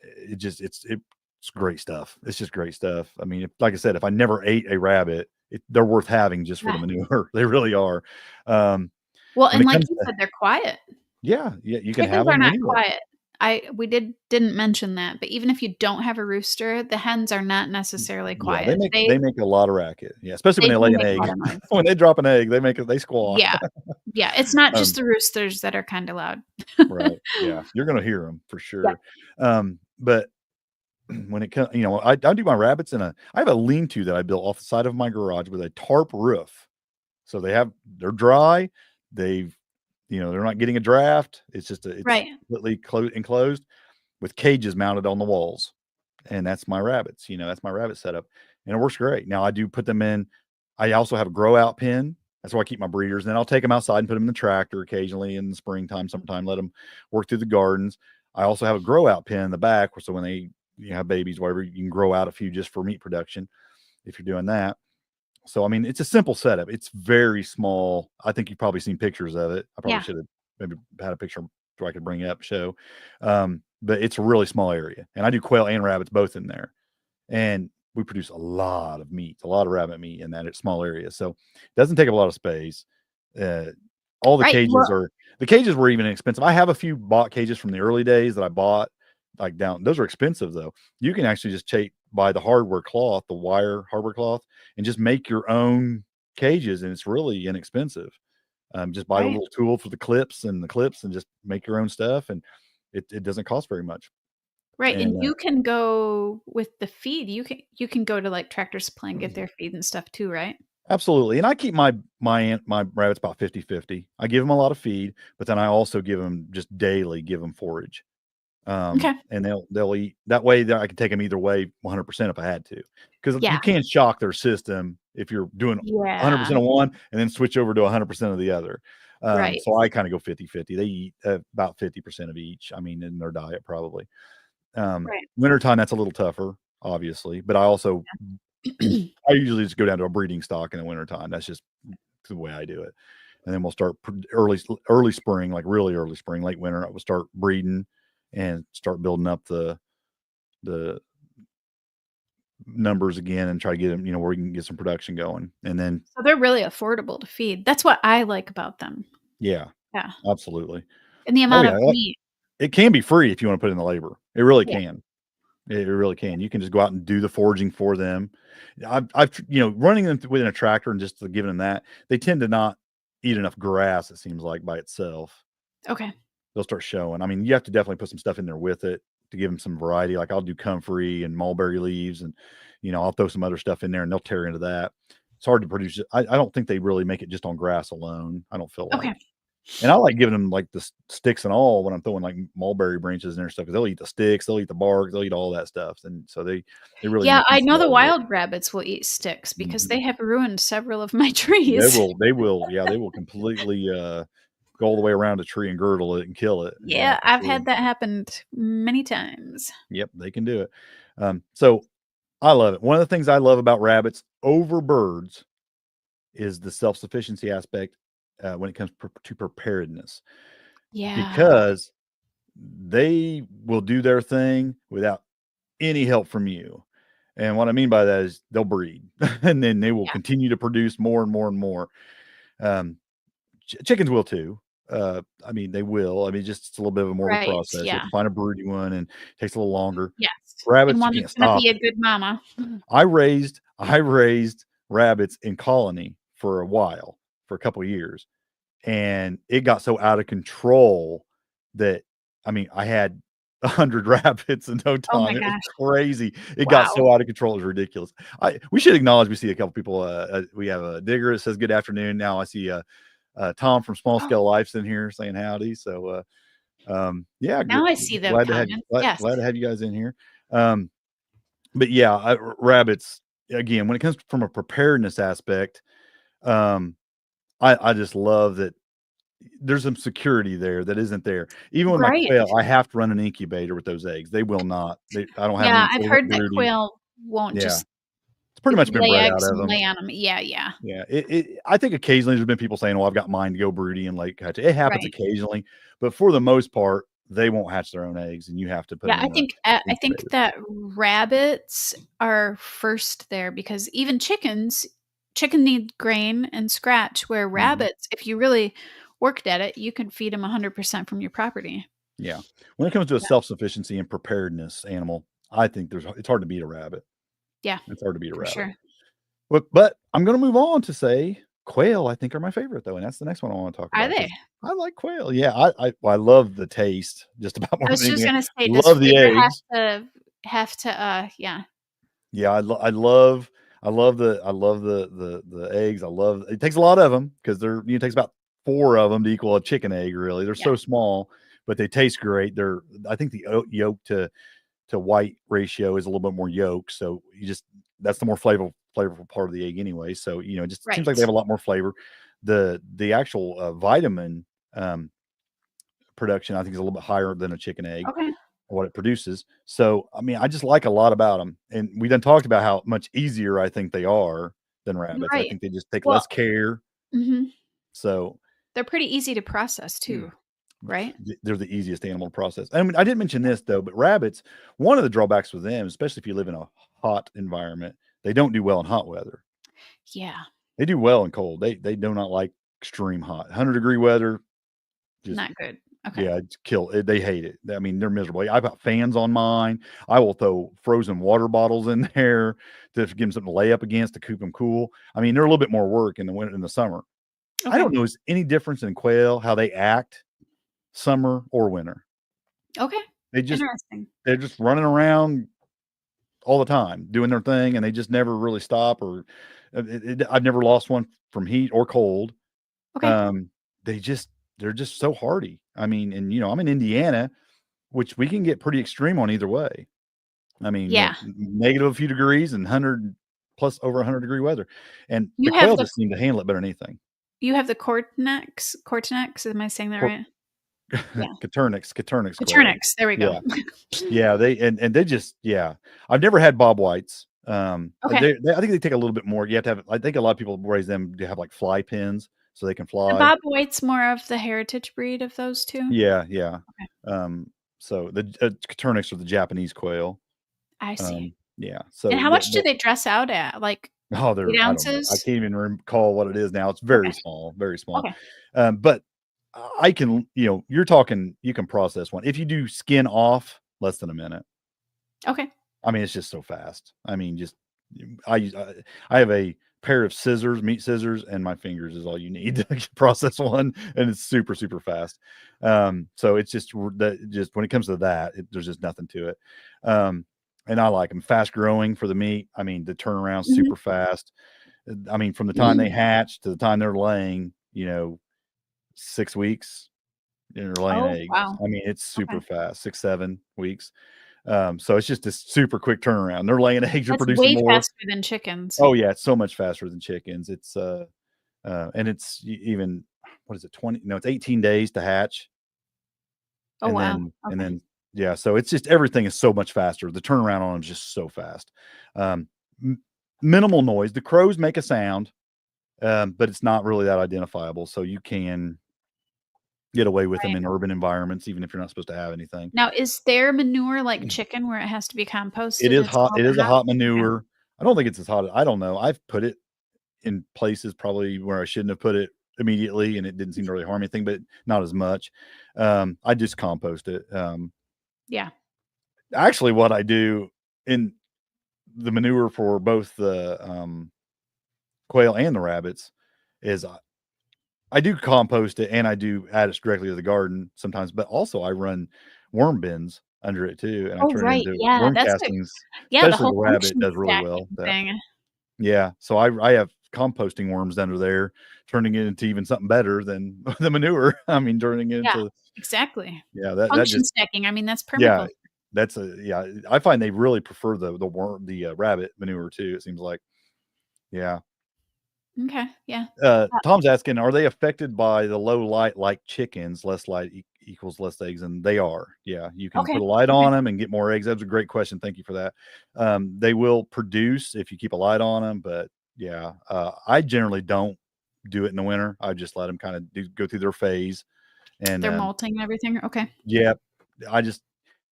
it's great stuff. It's just great stuff. I mean, like I said, if I never ate a rabbit, they're worth having just for Yeah. the manure. They really are. Um, Well, when and it like comes you to said, they're quiet. yeah, you can have Chickens are them not anywhere. quiet. We didn't mention that, but even if you don't have a rooster, the hens are not necessarily Yeah, quiet. they make a lot of racket. Yeah, especially when They they do lay an make a lot egg. of noise. When they drop an egg, they squawk. Yeah. Yeah, it's not just Um, the roosters that are kinda loud. right. Yeah, you're gonna hear them for Yeah. sure. But when it comes, I do my rabbits I have a lean-to that I built off the side of my garage with a tarp roof. So they're dry. They've, they're not getting a draft. It's Right. completely enclosed with cages mounted on the walls. And that's my rabbits. That's my rabbit setup, and it works great. Now I do put them in. I also have a grow out pen. That's where I keep my breeders. And then I'll take them outside and put them in the tractor occasionally in the springtime. Sometime let them work through the gardens. I also have a grow out pen in the back, so when they have babies, whatever, you can grow out a few just for meat production if you're doing that. So I mean, it's a simple setup. It's very small. I think you've probably seen pictures of it. I probably Yeah. should have maybe had a picture so I could bring it up show. But it's a really small area, and I do quail and rabbits both in there, and we produce a lot of meat, a lot of rabbit meat in that small area. So it doesn't take up a lot of space. Uh, all Right. Well, the cages were even expensive. I have a few bought cages from the early days that I bought like down. Those are expensive though. You can actually just buy the hardware cloth, the wire hardware cloth, and just make your own cages, and it's really inexpensive. Just buy the right. little tool for the clips and just make your own stuff, and it doesn't cost very much. Right, And and you can go with the feed, you can go to, like, Tractor Supply and get their feed and stuff too, right? absolutely, and I keep my rabbits about 50-50. I give them a lot of feed, but then I also give them forage. Okay. And they'll eat that way. That I can take them either way 100% if I had to, because you Yeah. can't shock their system if you're doing Yeah. 100% of one and then switch over to 100% of the other. Right. So I kind of go 50-50. They eat about 50% of each. I mean, in their diet probably. Right. Wintertime, that's a little tougher, obviously, but I usually just go down to a breeding stock in the wintertime. That's just the way I do it. And then we'll start early spring, like really early spring, late winter. We'll start breeding and start building up the numbers again and try to get them, where we can get some production going. And then, So they're really affordable to feed. That's what I like about them. yeah, Yeah, absolutely. and the Oh amount yeah, of meat. it can be free if you want to put in the labor. It really Yeah. can. It really can. You can just go out and do the foraging for them. Running them within a tractor and just giving them that, they tend to not eat enough grass, it seems like, by itself. Okay. They'll start showing. I mean, you have to definitely put some stuff in there with it to give them some variety. Like I'll do comfrey and mulberry leaves, and I'll throw some other stuff in there, and they'll tear into that. It's hard to produce it. I don't think they really make it just on grass alone. I don't feel Okay. like. And I like giving them like the sticks and all when I'm throwing like mulberry branches in there stuff, because they'll eat the sticks, they'll eat the bark, they'll eat all that stuff, and so they really Yeah, make I use of know the all of it. wild rabbits will eat sticks because they Mhm. have ruined several of my trees. Yeah, they will completely go all the way around a tree and girdle it and kill it. Yeah, Yeah, for I've sure. had that happen many times. Yep, they can do it. So I love it. One of the things I love about rabbits over birds is the self-sufficiency aspect when it comes to preparedness, Yeah. because they will do their thing without any help from you. And what I mean by that is they'll breed and then they will Yeah. continue to produce more and more and more. Um, chickens will too. I mean, they will. I mean, just it's a little bit of a more of a Right, process. You have yeah. to find a broody one, and it takes a little longer. Yes, and Rabbits, you one can't that's gonna stop be a it. good mama. I raised rabbits in colony for a while, for a couple of years, and it got so out of control that I mean, I had 100 rabbits in no Oh my time. It was gosh. crazy. It got Wow. so out of control, it was ridiculous. We should acknowledge we see a couple people, we have a Digger that says good afternoon. Now I see, Tom from Small Oh, Scale Life's in here saying howdy. So, yeah, now I see the comments. Yes. glad to have you guys in here. Um, but yeah, rabbits, again, when it comes from a preparedness aspect, um, I just love that there's some security there that isn't there. Even with my Right. quail, I have to run an incubator with those eggs. They will not. I don't have Yeah, any. I've They won't heard that broody. quail won't Yeah, just it's pretty much been lay bred out eggs of and them. lay on them. Yeah, yeah. Yeah, I think occasionally there's been people saying, "Well, I've got mine to go broody and like hatch." It happens Right. occasionally, but for the most part, they won't hatch their own eggs, and you have to put Yeah, them I in a think I think incubator. that rabbits are first there because even chicken need grain and scratch, where Mhm. rabbits, if you really worked at it, you can feed them 100% from your property. Yeah, when it comes to a Yeah, self-sufficiency and preparedness animal, I think it's hard to beat a rabbit. yeah, It's hard to beat a for rabbit. sure. But I'm gonna move on to say quail, I think, are my favorite, though, and that's the next one I wanna talk Are about they? because I like quail. Yeah, I love the taste just about more I than was just anything. gonna say, does Love the flavor eggs. have to, yeah. Yeah, I love the eggs. I love it takes a lot of them because it takes about 4 of them to equal a chicken egg, really. They're Yeah, so small, but they taste great. I think the yolk to white ratio is a little bit more yolk, so that's the more flavorful part of the egg anyway. So, it just seems like they right. have a lot more flavor. The actual, vitamin, um, production, I think, is a little bit higher than a chicken egg, Okay. what it produces. So, I mean, I just like a lot about them, and we done talked about how much easier I think they are than rabbits. I Right. think they just take Well, less care. mhm. So, They're pretty easy to process too, right? they're the easiest animal to process. I mean, I didn't mention this though, but rabbits, one of the drawbacks with them, especially if you live in a hot environment, they don't do well in hot weather. Yeah, They do well in cold. They do not like extreme hot. 100-degree weather, just not good. Okay. yeah, it's kill it. They hate it. I mean, they're miserable. I've got fans on mine. I will throw frozen water bottles in there to give them something to lay up against to keep them cool. I mean, they're a little bit more work in the winter in the summer. I Okay. don't know is any difference in quail how they act summer or winter. Okay. They just Interesting. they're just running around all the time doing their thing, and they just never really stop. Or I've never lost one from heat or cold. Okay. Um, they just they're just so hardy. I mean, and I'm in Indiana, which we can get pretty extreme on either way. I mean, Yeah. negative a few degrees and 100 plus over 100-degree weather, and the You have quail the just seem to handle it better than anything. you have the Cortenex, am I saying that Cor right? Yeah. Caturnix quail. Coturnix, there we go. Yeah, yeah, they just yeah. I've never had bob whites. Okay. I think they take a little bit more. You have to have. I think a lot of people raise them to have like fly pins so they can The fly. Bob White's more of the heritage breed of those 2? Yeah, yeah. Okay. So the Caturnix are the Japanese quail. I see. Yeah. And So how much do they dress out at? Like oh, 8 I don't know. I ounces? can't even recall what it is now. It's Okay. very small, very small. Okay. But I can, you're talking, you can process one. If you do skin off, less than a minute. Okay. I mean, it's just so fast. I mean, just I have a pair of scissors, meat scissors, and my fingers is all you need to process one, and it's super, super fast. So it's just when it comes to that, there's just nothing to it. And I like them fast growing for the meat. I mean, the turnaround Mhm. super fast. I mean, from the time they Mm. hatch to the time they're laying, 6 weeks, and they're laying Oh, eggs. wow. I mean, it's Okay. super fast, 6, 7 weeks. So it's just a super quick turnaround. They're laying eggs, they're That's producing way more. faster than chickens. Oh yeah, it's so much faster than chickens. And it's even what is it, 20? No, it's 18 days to hatch, Oh, and wow. Okay. then yeah. So it's just everything is so much faster. The turnaround on them is just so fast. Um, m- Minimal noise. The crows make a sound, but it's not really that identifiable. So you can get away with them Right. in urban environments, even if you're not supposed to have anything. Now is their manure like chicken where it has to be It composted is and hot. It smelled is a hot? hot Okay. manure. I don't think it's as hot. I don't know. I've put it in places probably where I shouldn't have put it immediately, and it didn't seem to really harm anything, but not as much. I just compost it. Yeah. Actually, what I do in the manure for both the quail and the rabbits is I do compost it and I do add it directly to the garden sometimes, but also I run worm bins under it too, and I Oh, turn it right, into yeah, worm that's a castings, yeah, the especially the whole rabbit function does really well. stacking That thing. yeah, so I have composting worms under there, turning it into even something better than the manure. I mean, turning it Yeah, into exactly. yeah, that Function just stacking, I mean, that's yeah, permaculture. that's a yeah, I find they really prefer the rabbit manure too, it seems like. Yeah. Okay, yeah. Tom's asking, are they affected by the low light like chickens? Less light equals less eggs, and they are. Yeah, you can Okay, put a light okay. on them and get more eggs. That's a great question. Thank you for that. They will produce if you keep a light on them, but yeah, I generally don't do it in the winter. I just let them kind of go through their phase, and They're molting and everything? Okay. yeah, I just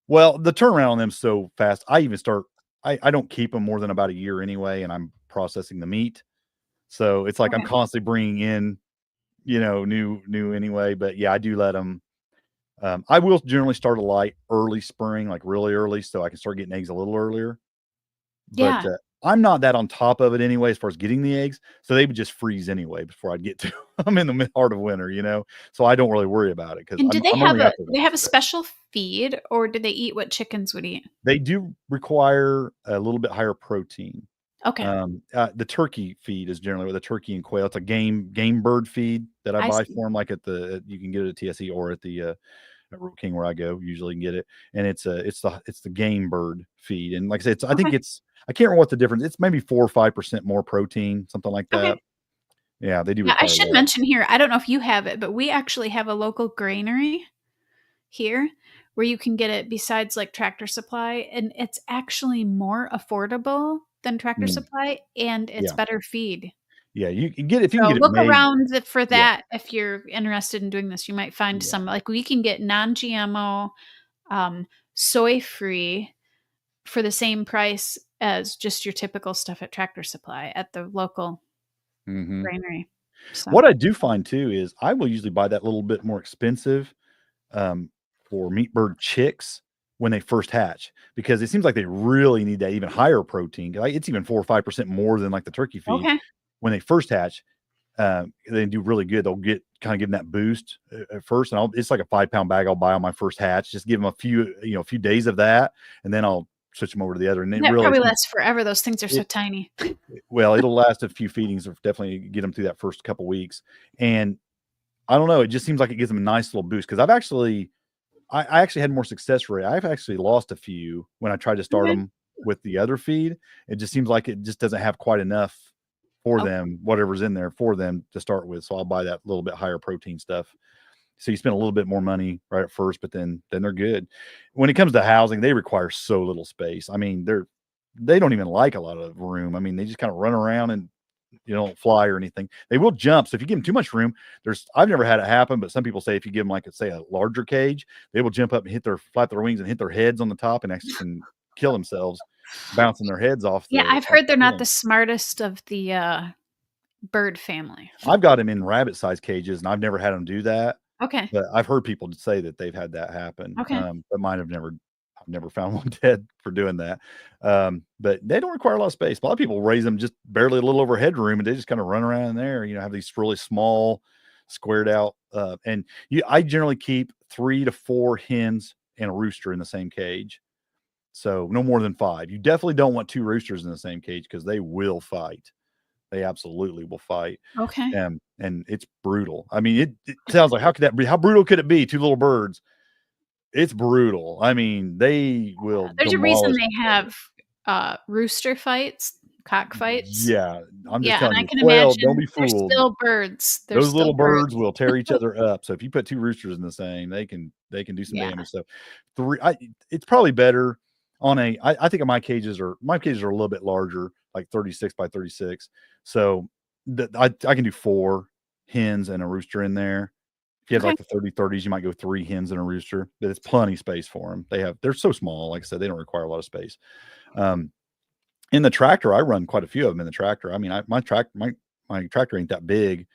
well the turnaround on them so fast. I even start. I don't keep them more than about a year anyway, and I'm processing the meat. So it's like I'm Okay. constantly bringing in new anyway, but yeah, I do let them. I will generally start a light early spring, like really early, so I can start getting eggs a little earlier. But Yeah. I'm not that on top of it anyway, as far as getting the eggs. So they would just freeze anyway before I'd get to them in the heart of winter. So I don't really worry about it because And I'm only out there do to they have a spread. special feed, or do they eat what chickens would eat? They do require a little bit higher protein. Okay, The turkey feed is generally with a turkey and quail. It's a game bird feed that I I buy see. for them, like you can get it at TSE or at the at Rural King where I go, usually can get it. And it's the game bird feed. And like I said, I think Okay, I can't remember what the difference. It's maybe 4 or 5% more protein, something like that. okay. Yeah, they do Yeah, I require should that. mention here, I don't know if you have it, but we actually have a local granary here where you can get it besides, like, Tractor Supply, and it's actually more affordable than Tractor Mm, Supply, and it's yeah. better feed. Yeah. You can get if you can So get it look made. around for Yeah. that if you're interested in doing this. You might find Yeah. some like, we can get non-GMO, um, soy-free for the same price as just your typical stuff at Tractor Supply at the local Hmm. granary. So What I do find too is I will usually buy that little bit more expensive um, for meat bird chicks when they first hatch because it seems like they really need that even higher protein. Like it's even 4 or 5% more than like the turkey feed okay. when they first hatch. They do really good. They'll get kind of give them that boost at first, and it's like a 5 pound bag I'll buy on my first hatch. Just give them a few days of that, and then I'll switch them over to the other. And it That really probably lasts forever, those things are so it tiny. well, it'll last a few feedings or definitely get them through that first couple weeks. And I don't know, it just seems like it gives them a nice little boost because I actually had more success rate. I've actually lost a few when I tried to start Okay, them with the other feed. It just seems like it just doesn't have quite enough for okay. them, whatever's in there for them to start with. So I'll buy that little bit higher protein stuff. So you spend a little bit more money right at first, but then they're good. When it comes to housing, they require so little space. I mean, they don't even like a lot of room. I mean, they just kind of run around and don't fly or anything. They will jump. So if you give them too much room, I've never had it happen, but some people say if you give them like say a larger cage, they will jump up and flap their wings and hit their heads on the top and actually can kill themselves, bouncing their heads off Yeah, the I've heard they're not the ceiling. smartest of the, bird family. I've got them in rabbit size cages and I've never had them do that, Okay, but I've heard people say that they've had that happen. okay, But mine I've never found one dead for doing that. But they don't require a lot of space. A lot of people raise them just barely a little over headroom and they just kind of run around in there, have these really small, squared out. I generally keep 3 to 4 hens and a rooster in the same cage. So no more than 5. You definitely don't want 2 roosters in the same cage because they will fight. They absolutely will fight. okay. And it's brutal. I mean, it sounds like how could that be? How brutal could it be? 2 little birds. It's brutal. I mean, they will There's a reason demolish they each other. have, rooster fights, cockfights. Yeah, I'm just Yeah, and telling I you, can quail, don't imagine be fooled. they're Those still little birds birds. will tear each other up. So if you put 2 roosters in the same, they can do some Yeah, damage. So 3 it's probably better on I think my cages are a little bit larger, like 36 by 36. So I can do 4 hens and a rooster in there. If you had okay, like the 30/30s, you might go 3 hens and a rooster, but it's plenty space for them. They're so small, like I said, they don't require a lot of space. Um, in the tractor, I run quite a few of them in the tractor. I mean, my tractor ain't that big,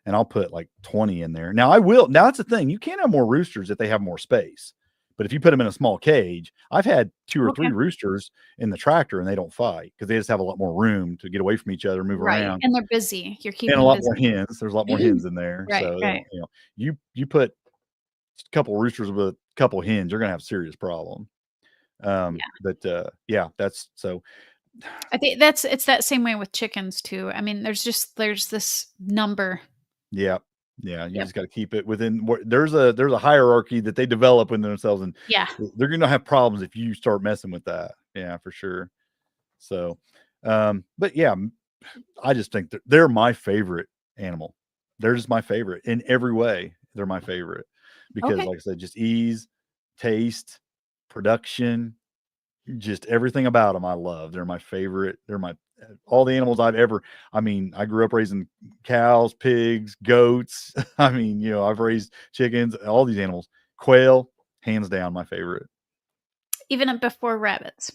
and I'll put like 20 in there. Now that's the thing, you can have more roosters if they have more space, but if you put them in a small cage, I've had 2 or 3 okay. roosters in the tractor, and they don't fight because they just have a lot more room to get away from each other, move Right, around. and they're busy. You're And a keeping them lot more busy. hens. There's a lot more hens in there, Right, so they right. don't, you put a couple roosters with a couple hens, you're gonna have a serious problem. Yeah. Yeah, that's so I think it's that same way with chickens too. I mean, there's this number. yeah. Yeah, you Yep. just gotta keep it within what there's a hierarchy that they develop within themselves, and Yeah. they're gonna have problems if you start messing with that. Yeah, for sure. So, but yeah, I just think that they're my favorite animal. They're just my favorite in every way. They're my favorite because, Okay. like I said, just ease, taste, production, just everything about them I love. They're my favorite. They're my all the animals I've ever I mean, I grew up raising cows, pigs, goats. I mean, I've raised chickens, all these animals. Quail, hands down my favorite. Even before rabbits,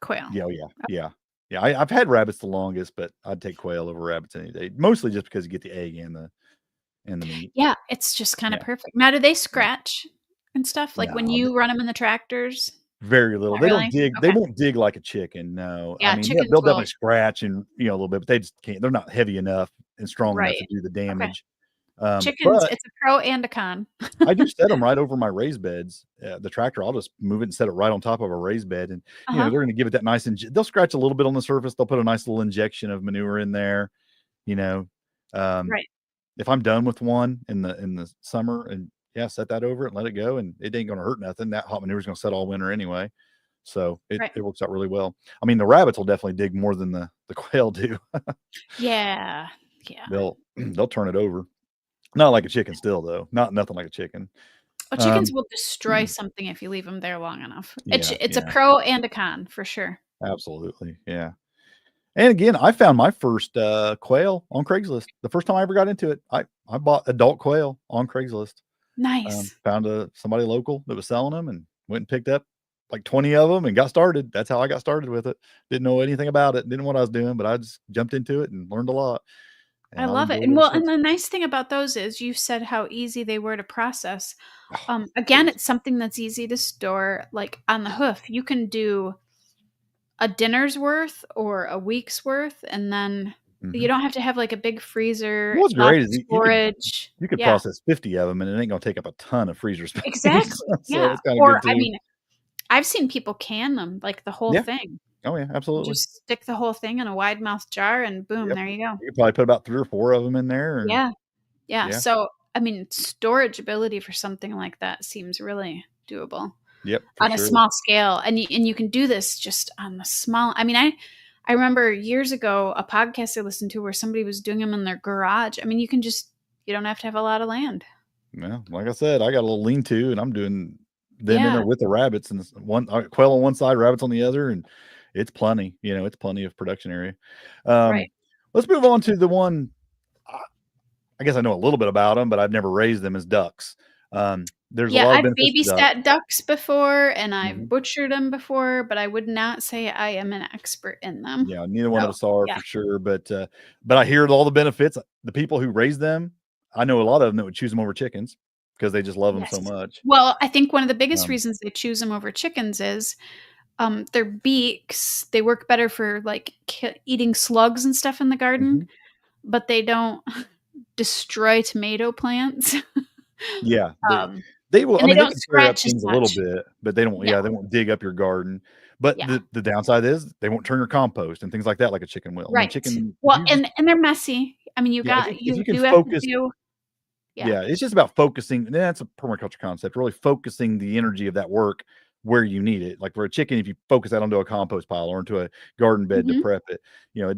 quail. Yeah, oh yeah, yeah. Yeah, I've had rabbits the longest, but I'd take quail over rabbits any day, mostly just because you get the egg and the meat. Yeah, it's just kinda Yeah, perfect. Now do they yeah. scratch and stuff? Like, when No, you run them in the tractors? very little. Not They don't really? dig they Okay. won't dig like a chicken, no. I Yeah, mean, chickens they'll will. definitely scratch and, a little bit, but they just can't they're not heavy enough and strong enough to Right. do the Okay. damage. Chickens, But it's a pro and a con. I do set them right over my raised beds. The tractor, I'll just move it and set it right on top of a raised bed, and, Uh-huh. they're gonna give it that nice they'll scratch a little bit on the surface, they'll put a nice little injection of manure in there, you know? Um Right, If I'm done with one in the summer and yeah, set that over it and let it go, and it ain't gonna hurt nothing. That hot manure is gonna set all winter anyway. So it right. it works out really well. I mean, the rabbits will definitely dig more than the quail do. Yeah, yeah. They'll turn it over. Not like a chicken still though. Nothing like a chicken. Well, chickens Um, will destroy something if you leave them there long enough. yeah, It's a yeah, pro and a con for sure. absolutely. Yeah. And again, I found my first quail on Craigslist. The first time I ever got into it, I bought adult quail on Craigslist. Nice. Found somebody local that was selling them and went and picked up like 20 of them and got started. That's how I got started with it. Didn't know anything about it, didn't know what I was doing, but I just jumped into it and learned a lot, I and I've love it, enjoyed it and ever well, and since. the nice thing about those is you said how easy they were to process. Oh, Again, crazy. it's something that's easy to store, like, on the hoof. You can do a dinner's worth or a week's worth, and then you Mhm. don't have to have, like, a big freezer, What's lots great of is you could storage. you could Yeah, process 50 of them, and it ain't gonna take up a ton of freezer space. exactly, So yeah, that's kinda or, good I too. mean, I've seen people can them, like, the whole Yeah. thing. Oh, yeah, You absolutely. just stick the whole thing in a wide mouth jar and boom, Yep. there you go. You could probably put about 3 or 4 of them in there and Yeah, yeah, yeah. so, I mean, storage ability for something like that seems really doable Yep, for on a sure. small scale, and you can do this just on the small I mean, I remember years ago, a podcast I listened to where somebody was doing them in their garage. I mean, you don't have to have a lot of land. Yeah, like I said, I got a little lean-to, and I'm doing them in Yeah, there with the rabbits, and one quail on one side, rabbits on the other, and it's plenty. It's plenty of production area. Um, right. let's move on to the one. I, I guess I know a little bit about them, but I've never raised them as ducks. There's a Yeah, lot of I've benefits to ducks. babysat ducks before, and I've Mhm. butchered them before, but I would not say I am an expert in them. Yeah, neither one of So, us are yeah, for sure, but I hear all the benefits. The people who raise them, I know a lot of them that would choose them over chickens because they just love them yes. so much. Well, I think one of the biggest Um, reasons they choose them over chickens is, their beaks, they work better for, like, eating slugs and stuff in the garden, mhm. but they don't destroy tomato plants. Yeah, Um, they will I and they mean, they don't can tear up scratch as things a little much. bit, but they don't Yeah, yeah, they won't dig up your garden. But yeah, the downside is they won't turn your compost and things like that like a chicken will. I mean, right. chicken, if Well, you just and they're messy. I mean, yeah, if you you can do have to focus do yeah. yeah, it's just about focusing that's a permaculture concept, really focusing the energy of that work where you need it. Like for a chicken, if you focus that onto a compost pile or into a garden bed to Mhm. prep it,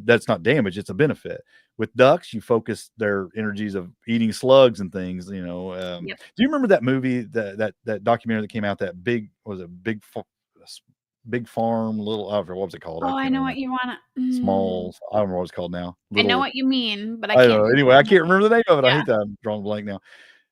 that's not damage, it's a benefit. With ducks, you focus their energies of eating slugs and things, Yep. do you remember that movie, that documentary that came out, that was a big farm, little, I don't know, what was it called? I Oh, I can't know what remember. you wanna I don't know what it's called now. I know Little, what you mean, but I I don't know. can't Anyway, I remember can't remember the name of it. I yeah. hate that. I'm drawing a blank now.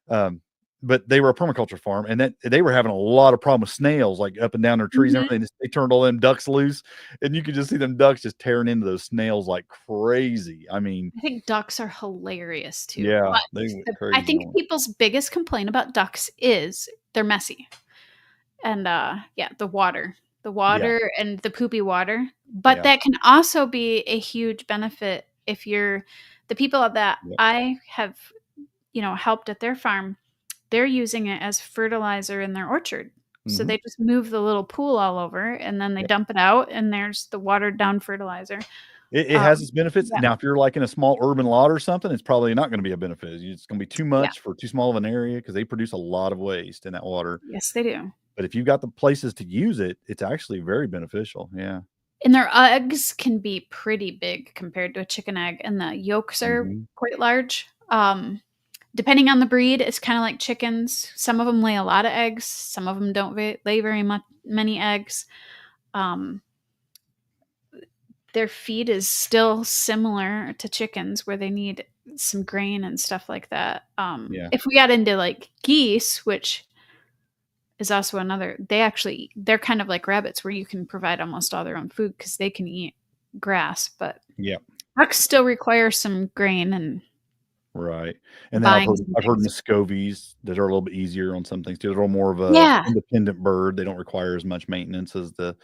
Um, but they were a permaculture farm, and that they were having a lot of problem with snails, like up and down their trees and Mhm. everything. They turned all them ducks loose, and you could just see them ducks just tearing into those snails like crazy. I mean, I think ducks are hilarious too, yeah, but they went I crazy think on it. people's biggest complaint about ducks is they're messy. And, yeah, the Yeah, water and the poopy water, but yeah, that can also be a huge benefit if you're the people that yep, I have, helped at their farm, they're using it as fertilizer in their orchard So Mhm. they just move the little pool all over, and then they Yep. dump it out, and there's the watered down fertilizer. It has Um, its benefits. yeah, Now, if you're, like, in a small urban lot or something, it's probably not gonna be a benefit. It's gonna be too yeah, much for too small of an area because they produce a lot of waste in that water. yes, they do. But if you've got the places to use it, it's actually very beneficial. Yeah. And their eggs can be pretty big compared to a chicken egg, and the yolks are Mhm. quite large. Depending on the breed, it's kinda like chickens. Some of them lay a lot of eggs, some of them don't lay very many eggs. Um, their feed is still similar to chickens where they need some grain and stuff like that. Yeah. If we got into, like, geese, which is also another, they're kind of like rabbits where you can provide almost all their own food because they can eat grass, but Yeah. ducks still require some grain and Right. And then vines and I've heard things. Muscovies that are a little bit easier on some things too. They're a little more of a Yeah, independent bird. They don't require as much maintenance as the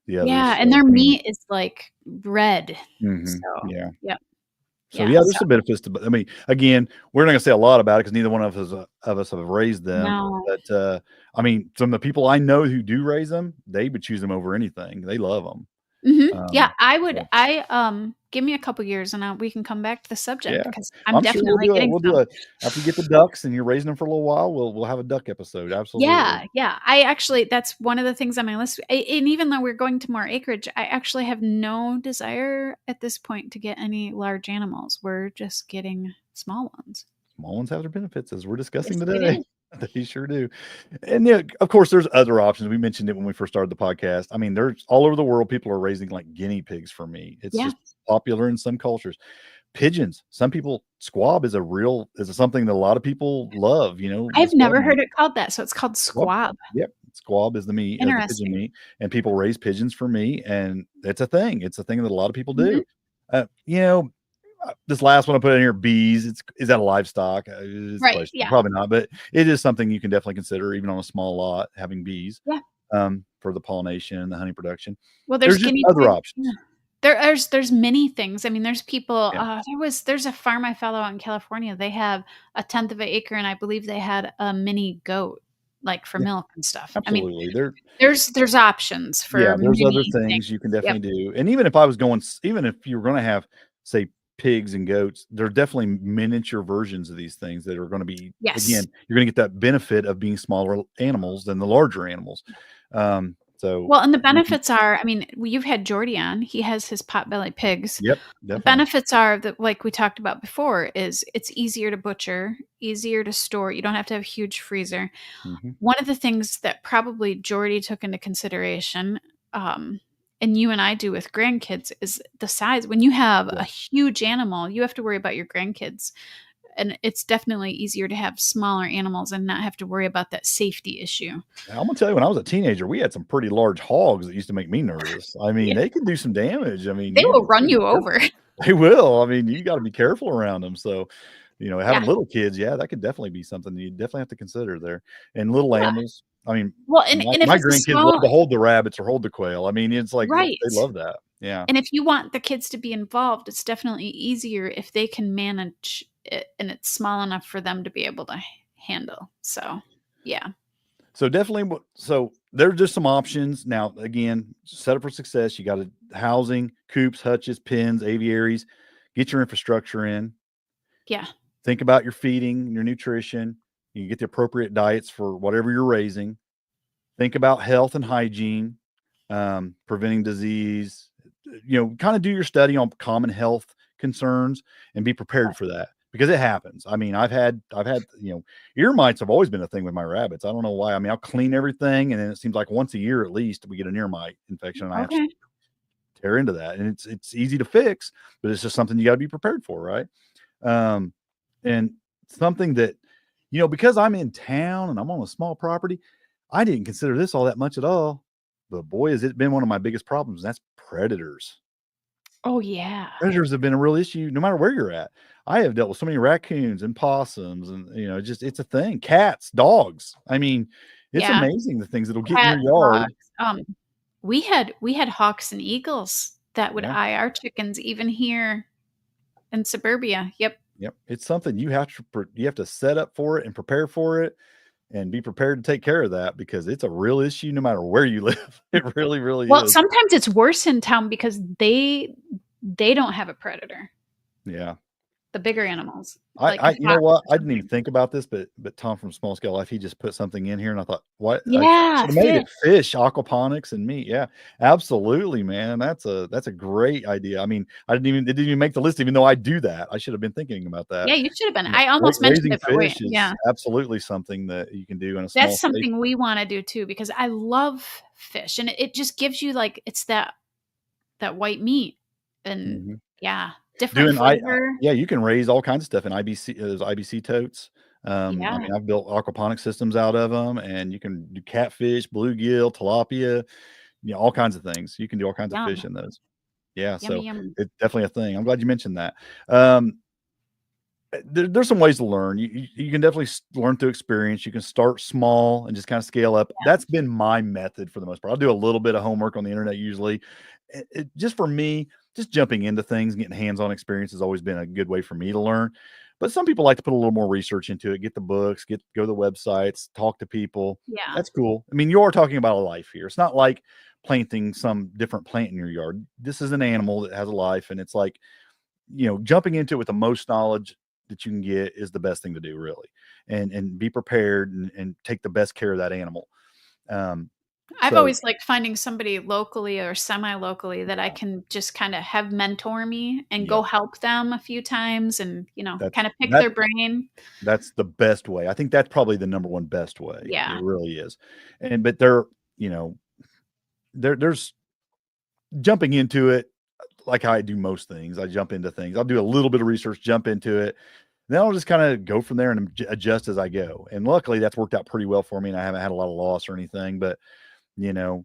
yeah, others. and So, their I mean, meat is, like, red. mhm, So, yeah. yep, So, yeah, yeah, there's so some benefits to, but I mean, again, we're not gonna say a lot about it because neither one of us have raised them. no. But, I mean, some of the people I know who do raise them, they would choose them over anything. They love them. Mhm, yeah, Yeah. give me a couple years and, we can come back to the subject Yeah. because I'm I'm sure definitely getting we'll do some. a after you get the ducks and you're raising them for a little while, we'll have a duck episode. Absolutely. Yeah, yeah, I actually that's one of the things on my list, and even though we're going to more acreage, I actually have no desire at this point to get any large animals. We're just getting small ones. Small ones have their benefits, as we're discussing Yes, they today. do. They sure do. And yeah, of course, there's other options. We mentioned it when we first started the podcast. I mean, there's all over the world, people are raising like guinea pigs for meat. It's Yeah, just popular in some cultures. Pigeons. Some people squab is something that a lot of people love, the I've squab never meat. heard it called that, so it's called Squab. squab. Yep. Squab is the meat, as the pigeon Interesting. meat, and people raise pigeons for meat, and it's a thing. It's a thing that a lot of people Mhm. do. You know, this last one I put in here, bees. Is that a livestock? It's Right, question. yeah, Probably not, but it is something you can definitely consider, even on a small lot, having bees yeah. for the pollination and the honey production. Well, there's There's just guinea other pig, yeah. options. There's many things. I mean, there's people, Yeah, there's a farm I follow out in California. They have a tenth of an acre, and I believe they had a mini goat, like, for yeah, milk and stuff. I mean, absolutely. there's options Yeah, for there's other many things you can things. Yep. definitely do. And even if I was going, even if you were going to have, say, pigs and goats, they're definitely miniature versions of these things that are going to be, Yes. again, you're going to get that benefit of being smaller animals than the larger animals. So Well, and the you can, benefits are, I mean, you've had Jordy on. He has his potbelly pigs. yep, The definitely. benefits are that, like we talked about before, is it's easier to butcher, easier to store. You don't have to have a huge freezer. Hmm. One of the things that probably Jordy took into consideration, um, and you and I do with grandkids, is the size. When you have Yeah. a huge animal, you have to worry about your grandkids. And it's definitely easier to have smaller animals and not have to worry about that safety issue. I'm gonna tell you, when I was a teenager, we had some pretty large hogs that used to make me nervous. I mean, Yeah. they can do some damage. I mean, They will you run gotta be you careful. over. They will. I mean, you got to be careful around them. So, having Yeah. little kids, yeah, that could definitely be something you definitely have to consider there. And little Yeah. animals. I mean, Well, and if my it's a grandkids love small, to hold the rabbits or hold the quail. I mean, it's like they right. love that. Yeah. And if you want the kids to be involved, it's definitely easier if they can manage it and it's small enough for them to be able to handle. So, yeah. So definitely, so there's just some options. Now, again, set up for success. You got to housing, coops, hutches, pens, aviaries. Get your infrastructure in. Yeah. Think about your feeding, your nutrition. You get the appropriate diets for whatever you're raising. Think about health and hygiene, preventing disease. Kind of do your study on common health concerns and be prepared for that because it happens. I mean, I've had ear mites have always been a thing with my rabbits. I don't know why. I mean, I'll clean everything, and then it seems like once a year at least we get an ear mite infection, and I have to Okay. tear into that. And it's easy to fix, but it's just something you got to be prepared for, right? Um, and something that, because I'm in town and I'm on a small property, I didn't consider this all that much at all. But boy, has it been one of my biggest problems. And that's predators. Oh, yeah. Predators have been a real issue no matter where you're at. I have dealt with so many raccoons and possums, and it's a thing. Cats, dogs. I mean, it's Yeah. amazing the things that'll get in your Cats, yard. dogs. We had hawks and eagles that would Yeah. eye our chickens even here in suburbia. Yep. Yep. It's something you have to set up for it and prepare for it. and be prepared to take care of that because it's a real issue no matter where you live. It really, really Well, is. sometimes it's worse in town because they don't have a predator, Yeah. the bigger animals, like I a you know fox what? or I didn't even something. think about this, but Tom from Small Scale Life, he just put something in here, and I thought, "What? I Yeah, should have made fish. it fish, aquaponics, and meat." Yeah, absolutely, man. That's a great idea. I mean, it didn't even make the list, even though I do that. I should have been thinking about that. Yeah, you should have been. You know, I almost mentioned raising it, but wait, fish is yeah. absolutely something that you can do in a small That's space. something we wanna do too because I love fish, and it just gives you, like it's that white meat and Mhm. yeah, different Doing I flavor. Yeah, you can raise all kinds of stuff in IBC, those IBC totes. I Yeah, mean, I've built aquaponic systems out of them, and you can do catfish, bluegill, tilapia, all kinds of things. You can do all kinds of yum. fish in those. Yeah, Yummy, so yummy. it's definitely a thing. I'm glad you mentioned that. Um, there's some ways to learn. You can definitely learn through experience. You can start small and just kind of scale up. Yeah, That's been my method for the most part. I'll do a little bit of homework on the internet usually. Just for me, just jumping into things, getting hands-on experience has always been a good way for me to learn. But some people like to put a little more research into it, get the books, go to the websites, talk to people. yeah, That's cool. I mean, you are talking about a life here. It's not like planting some different plant in your yard. This is an animal that has a life, and it's like, jumping into it with the most knowledge that you can get is the best thing to do, really, and be prepared and take the best care of that animal. Um, I've so always liked finding somebody locally or semi-locally that I yeah, can just kinda have mentor me and go yep, help them a few times and, that's kinda pick that their brain. that's the best way. I think that's probably the number one best way. It Yeah, really is. But you know, there's jumping into it like how I do most things. I jump into things. I'll do a little bit of research, jump into it. Then I'll just kind of go from there and adjust as I go. And luckily, that's worked out pretty well for me. And I haven't had a lot of loss or anything. But you know,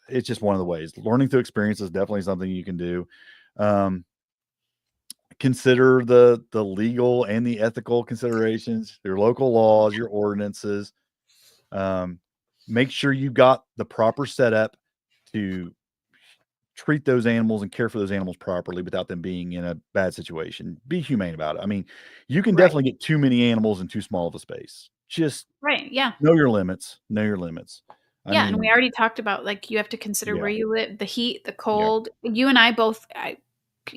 it's just one of the ways. Learning through experience is definitely something you can do. Um, Consider the legal and the ethical considerations, your local laws, your ordinances. Um, Make sure you got the proper setup to treat those animals and care for those animals properly without them being in a bad situation. Be humane about it. I mean, you can right, definitely get too many animals in too small of a space. Just right, yeah. know your limits. Know your limits. I Yeah, and we mean, already talked about, like, you have to consider where yeah, you live, the heat, the yeah, cold. You and I both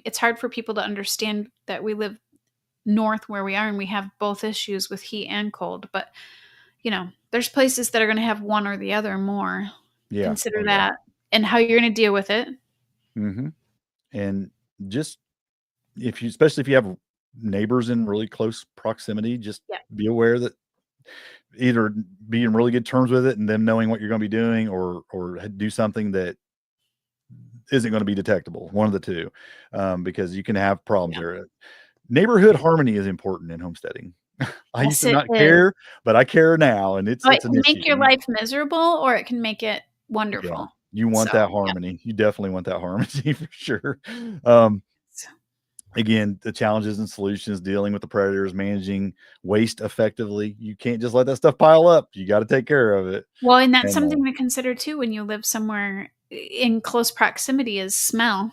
it's hard for people to understand that we live north where we are, and we have both issues with heat and cold, but, there's places that are gonna have one or the other more. yeah. Consider Oh yeah. that and how you're gonna deal with it. Hmm. And just especially if you have neighbors in really close proximity, just Yeah, be aware that either be in really good terms with it and them knowing what you're going to be doing, or do something that isn't going to be detectable. One of the two, because you can have problems yeah. there. Neighborhood harmony is important in homesteading. I used Yes, to it not is. care, but I care now, and it's Oh, it it's an can issue. make your life miserable or it can make it Yeah, wonderful. you want So, that yeah. harmony. You definitely want that harmony for sure. Um, So Again, the challenges and solutions, dealing with the predators, managing waste effectively. You can't just let that stuff pile up. You got to take care of it. well, and that's And something to consider too when you live somewhere in close proximity is smell.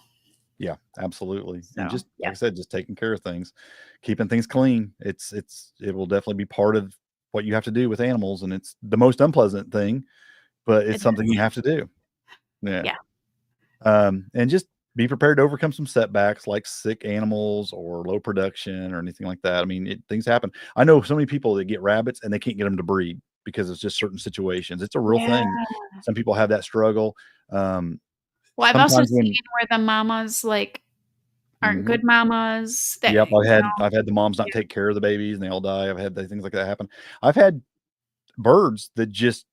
yeah, absolutely. And So, just yeah, like I said, just taking care of things, keeping things clean. It will definitely be part of what you have to do with animals, and it's the most unpleasant thing, but it's it something is. you have to do. Yeah. Yeah, And just be prepared to overcome some setbacks like sick animals or low production or anything like that. I mean, things happen. I know so many people that get rabbits and they can't get them to breed because it's just certain situations. It's a real yeah. thing. Some people have that struggle. Um, Well, I've also Sometimes seen when, where the mamas, like, aren't mhm. good mamas that, Yep, I've had the moms not take care of the babies and they all die. I've had things like that happen. I've had birds that just,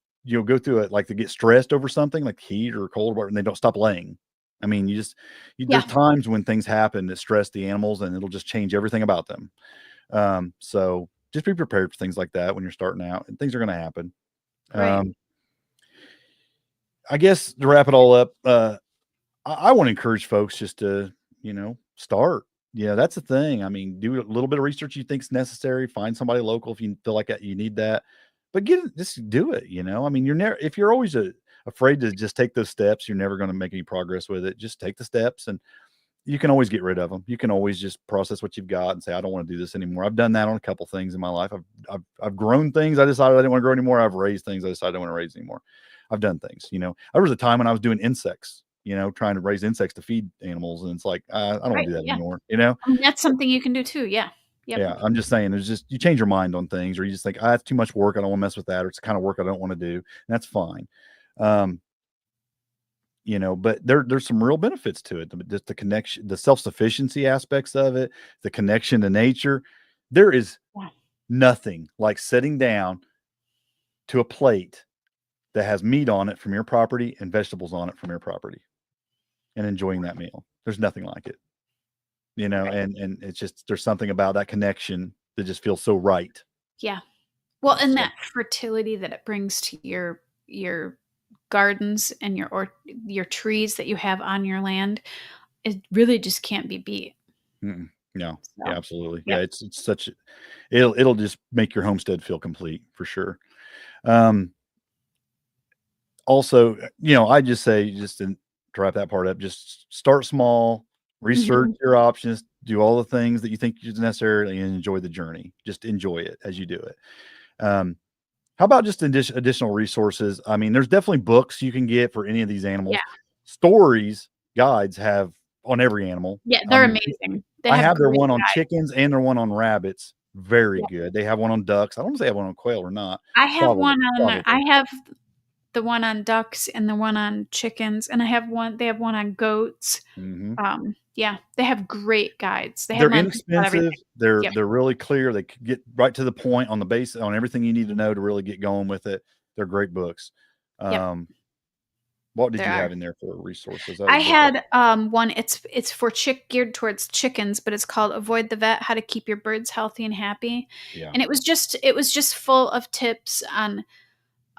go through it, like they get stressed over something like heat or cold, or and they don't stop laying. I mean, yeah, there's times when things happen that stress the animals and it'll just change everything about them. So just be prepared for things like that when you're starting out, and things are going to happen. right. Um, I guess to wrap it all up, I want to encourage folks just to, start. Yeah, that's the thing. I mean, do a little bit of research you think's necessary. Find somebody local if you feel like you need that, but just do it. I mean, you're never if you're always afraid to just take those steps, you're never going to make any progress with it. Just take the steps, you can always get rid of them. You can always just process what you've got and say, I don't want to do this anymore. I've done that on a couple things in my life. I've grown things I decided I didn't want to grow anymore. I've raised things I decided I don't want to raise anymore. I've done things, there was a time when I was doing insects, trying to raise insects to feed animals. And it's like, I don't want Right, to do that yeah. anymore, I mean, that's something you can do too, yeah. Yep. Yeah, I'm just saying there's just you change your mind on things, or you just think, it's too much work. I don't want to mess with that, or it's the kind of work I don't want to do. And that's fine. Um, but there's some real benefits to it. Just the connection, the self-sufficiency aspects of it, the connection to nature. There is Yeah. nothing like sitting down to a plate that has meat on it from your property and vegetables on it from your property and enjoying that meal. There's nothing like it. Right. And it's just there's something about that connection that just feels so right. Yeah. Well, and So, that fertility that it brings to your gardens and your trees that you have on your land, it really just can't be beat. no, yeah, So, absolutely. Yeah, yep. it's such it'll just make your homestead feel complete for sure. Um, Also, I just say just to wrap that part up, just start small, research Mhm. your options, do all the things that you think is necessary, and enjoy the journey. Just enjoy it as you do it. Um, how about just additional resources? I mean, there's definitely books you can get for any of these Yeah. animals. Stories, guides have on every animal. Yeah, I they're mean, amazing. They I have have their great one on guides. chickens and their one on rabbits. Very Yeah. good. They have one on ducks. I don't know if they have one on quail or not. I have Probably, one on I probably. have the one on ducks and the one on chickens, and they have one on goats. Hmm. Yeah, they have great guides. They have They're them on just about inexpensive. everything. They're Yep, they're really clear. They get right to the point on the base on everything you need to know to really get going with it. They're great books. yep, Um, what did there you are. have in there for resources? That was I a book. had, one it's for geared towards chickens, but it's called Avoid the Vet: How to Keep Your Birds Healthy and Happy, Yeah. and it was just full of tips on,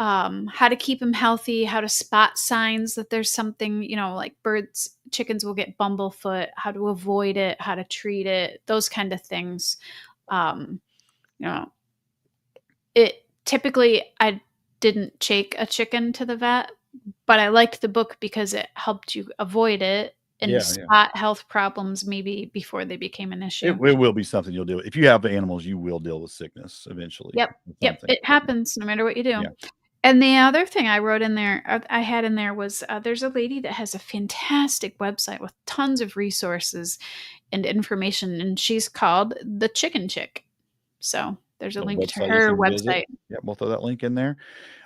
how to keep them healthy, how to spot signs that there's something, like chickens will get bumblefoot, how to avoid it, how to treat it, those kind of things. Um, you know, it typically I didn't take a chicken to the vet, but I liked the book because it helped you avoid it and Yeah. Yeah. spot health problems maybe before they became an It, issue. it will be something you'll deal with. If you have animals, you will deal with sickness eventually. Yep. With Yep. something. It happens no matter what you do. Yeah. And the other thing I wrote in there, I had in there was there's a lady that has a fantastic website with tons of resources and information, and she's called The Chicken Chick. So there's a The link to website you her can visit. website. Yeah, we'll throw that link in there.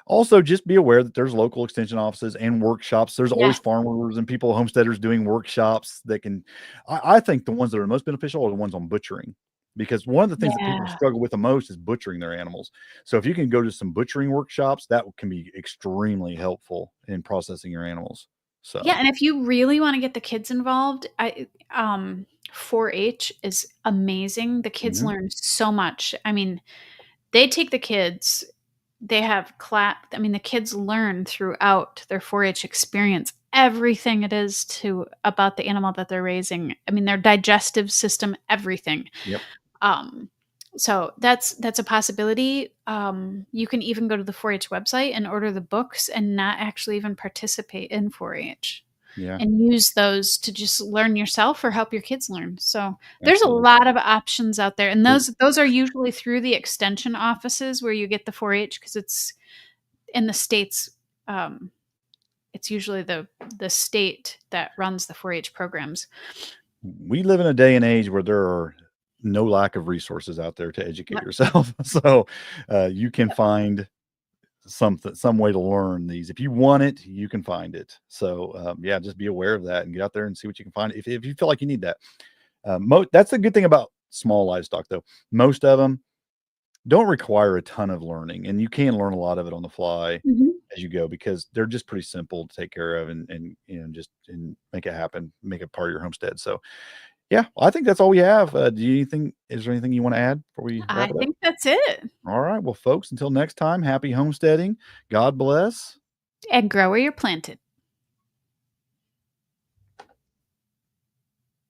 Also, just be aware that there's local extension offices and workshops. There's always Yes. farmers and people, homesteaders doing workshops that can. I think the ones that are most beneficial are the ones on butchering, because one of the things that people Yeah. struggle with the most is butchering their animals. So if you can go to some butchering workshops, that can be extremely helpful in processing your animals. Yeah, So, and if you really wanna get the kids involved, 4-H is amazing. The kids mhm. learn so much. I mean, they take the kids, they have I mean, the kids learn throughout their 4-H experience everything it is to about the animal that they're raising. I mean, their digestive system, everything. Yep. Um, so that's a possibility. You can even go to the 4-H website and order the books and not actually even participate in 4-H Yeah. and use those to just learn yourself or help your kids learn. So there's a Absolutely. lot of options out there, and There- those are usually through the extension offices where you get the 4-H because it's in the states. Um, it's usually the state that runs the 4-H programs. we live in a day and age where there are no lack of resources out there to educate Yep, yourself. So you can yep. find some way to learn these. If you want it, you can find it. So yeah, just be aware of that and get out there and see what you can find if you feel like you need that. That's the good thing about small livestock, though. Most of them don't require a ton of learning, and you can learn a lot of it on the fly Mhm. as you go because they're just pretty simple to take care of and just and make it happen, make it part of your homestead. So yeah, well, I think that's all we have. Is there anything you want to add before we wrap I it up? think that's it. All right. Well, folks, until next time, happy homesteading. God bless. And grow where you're planted.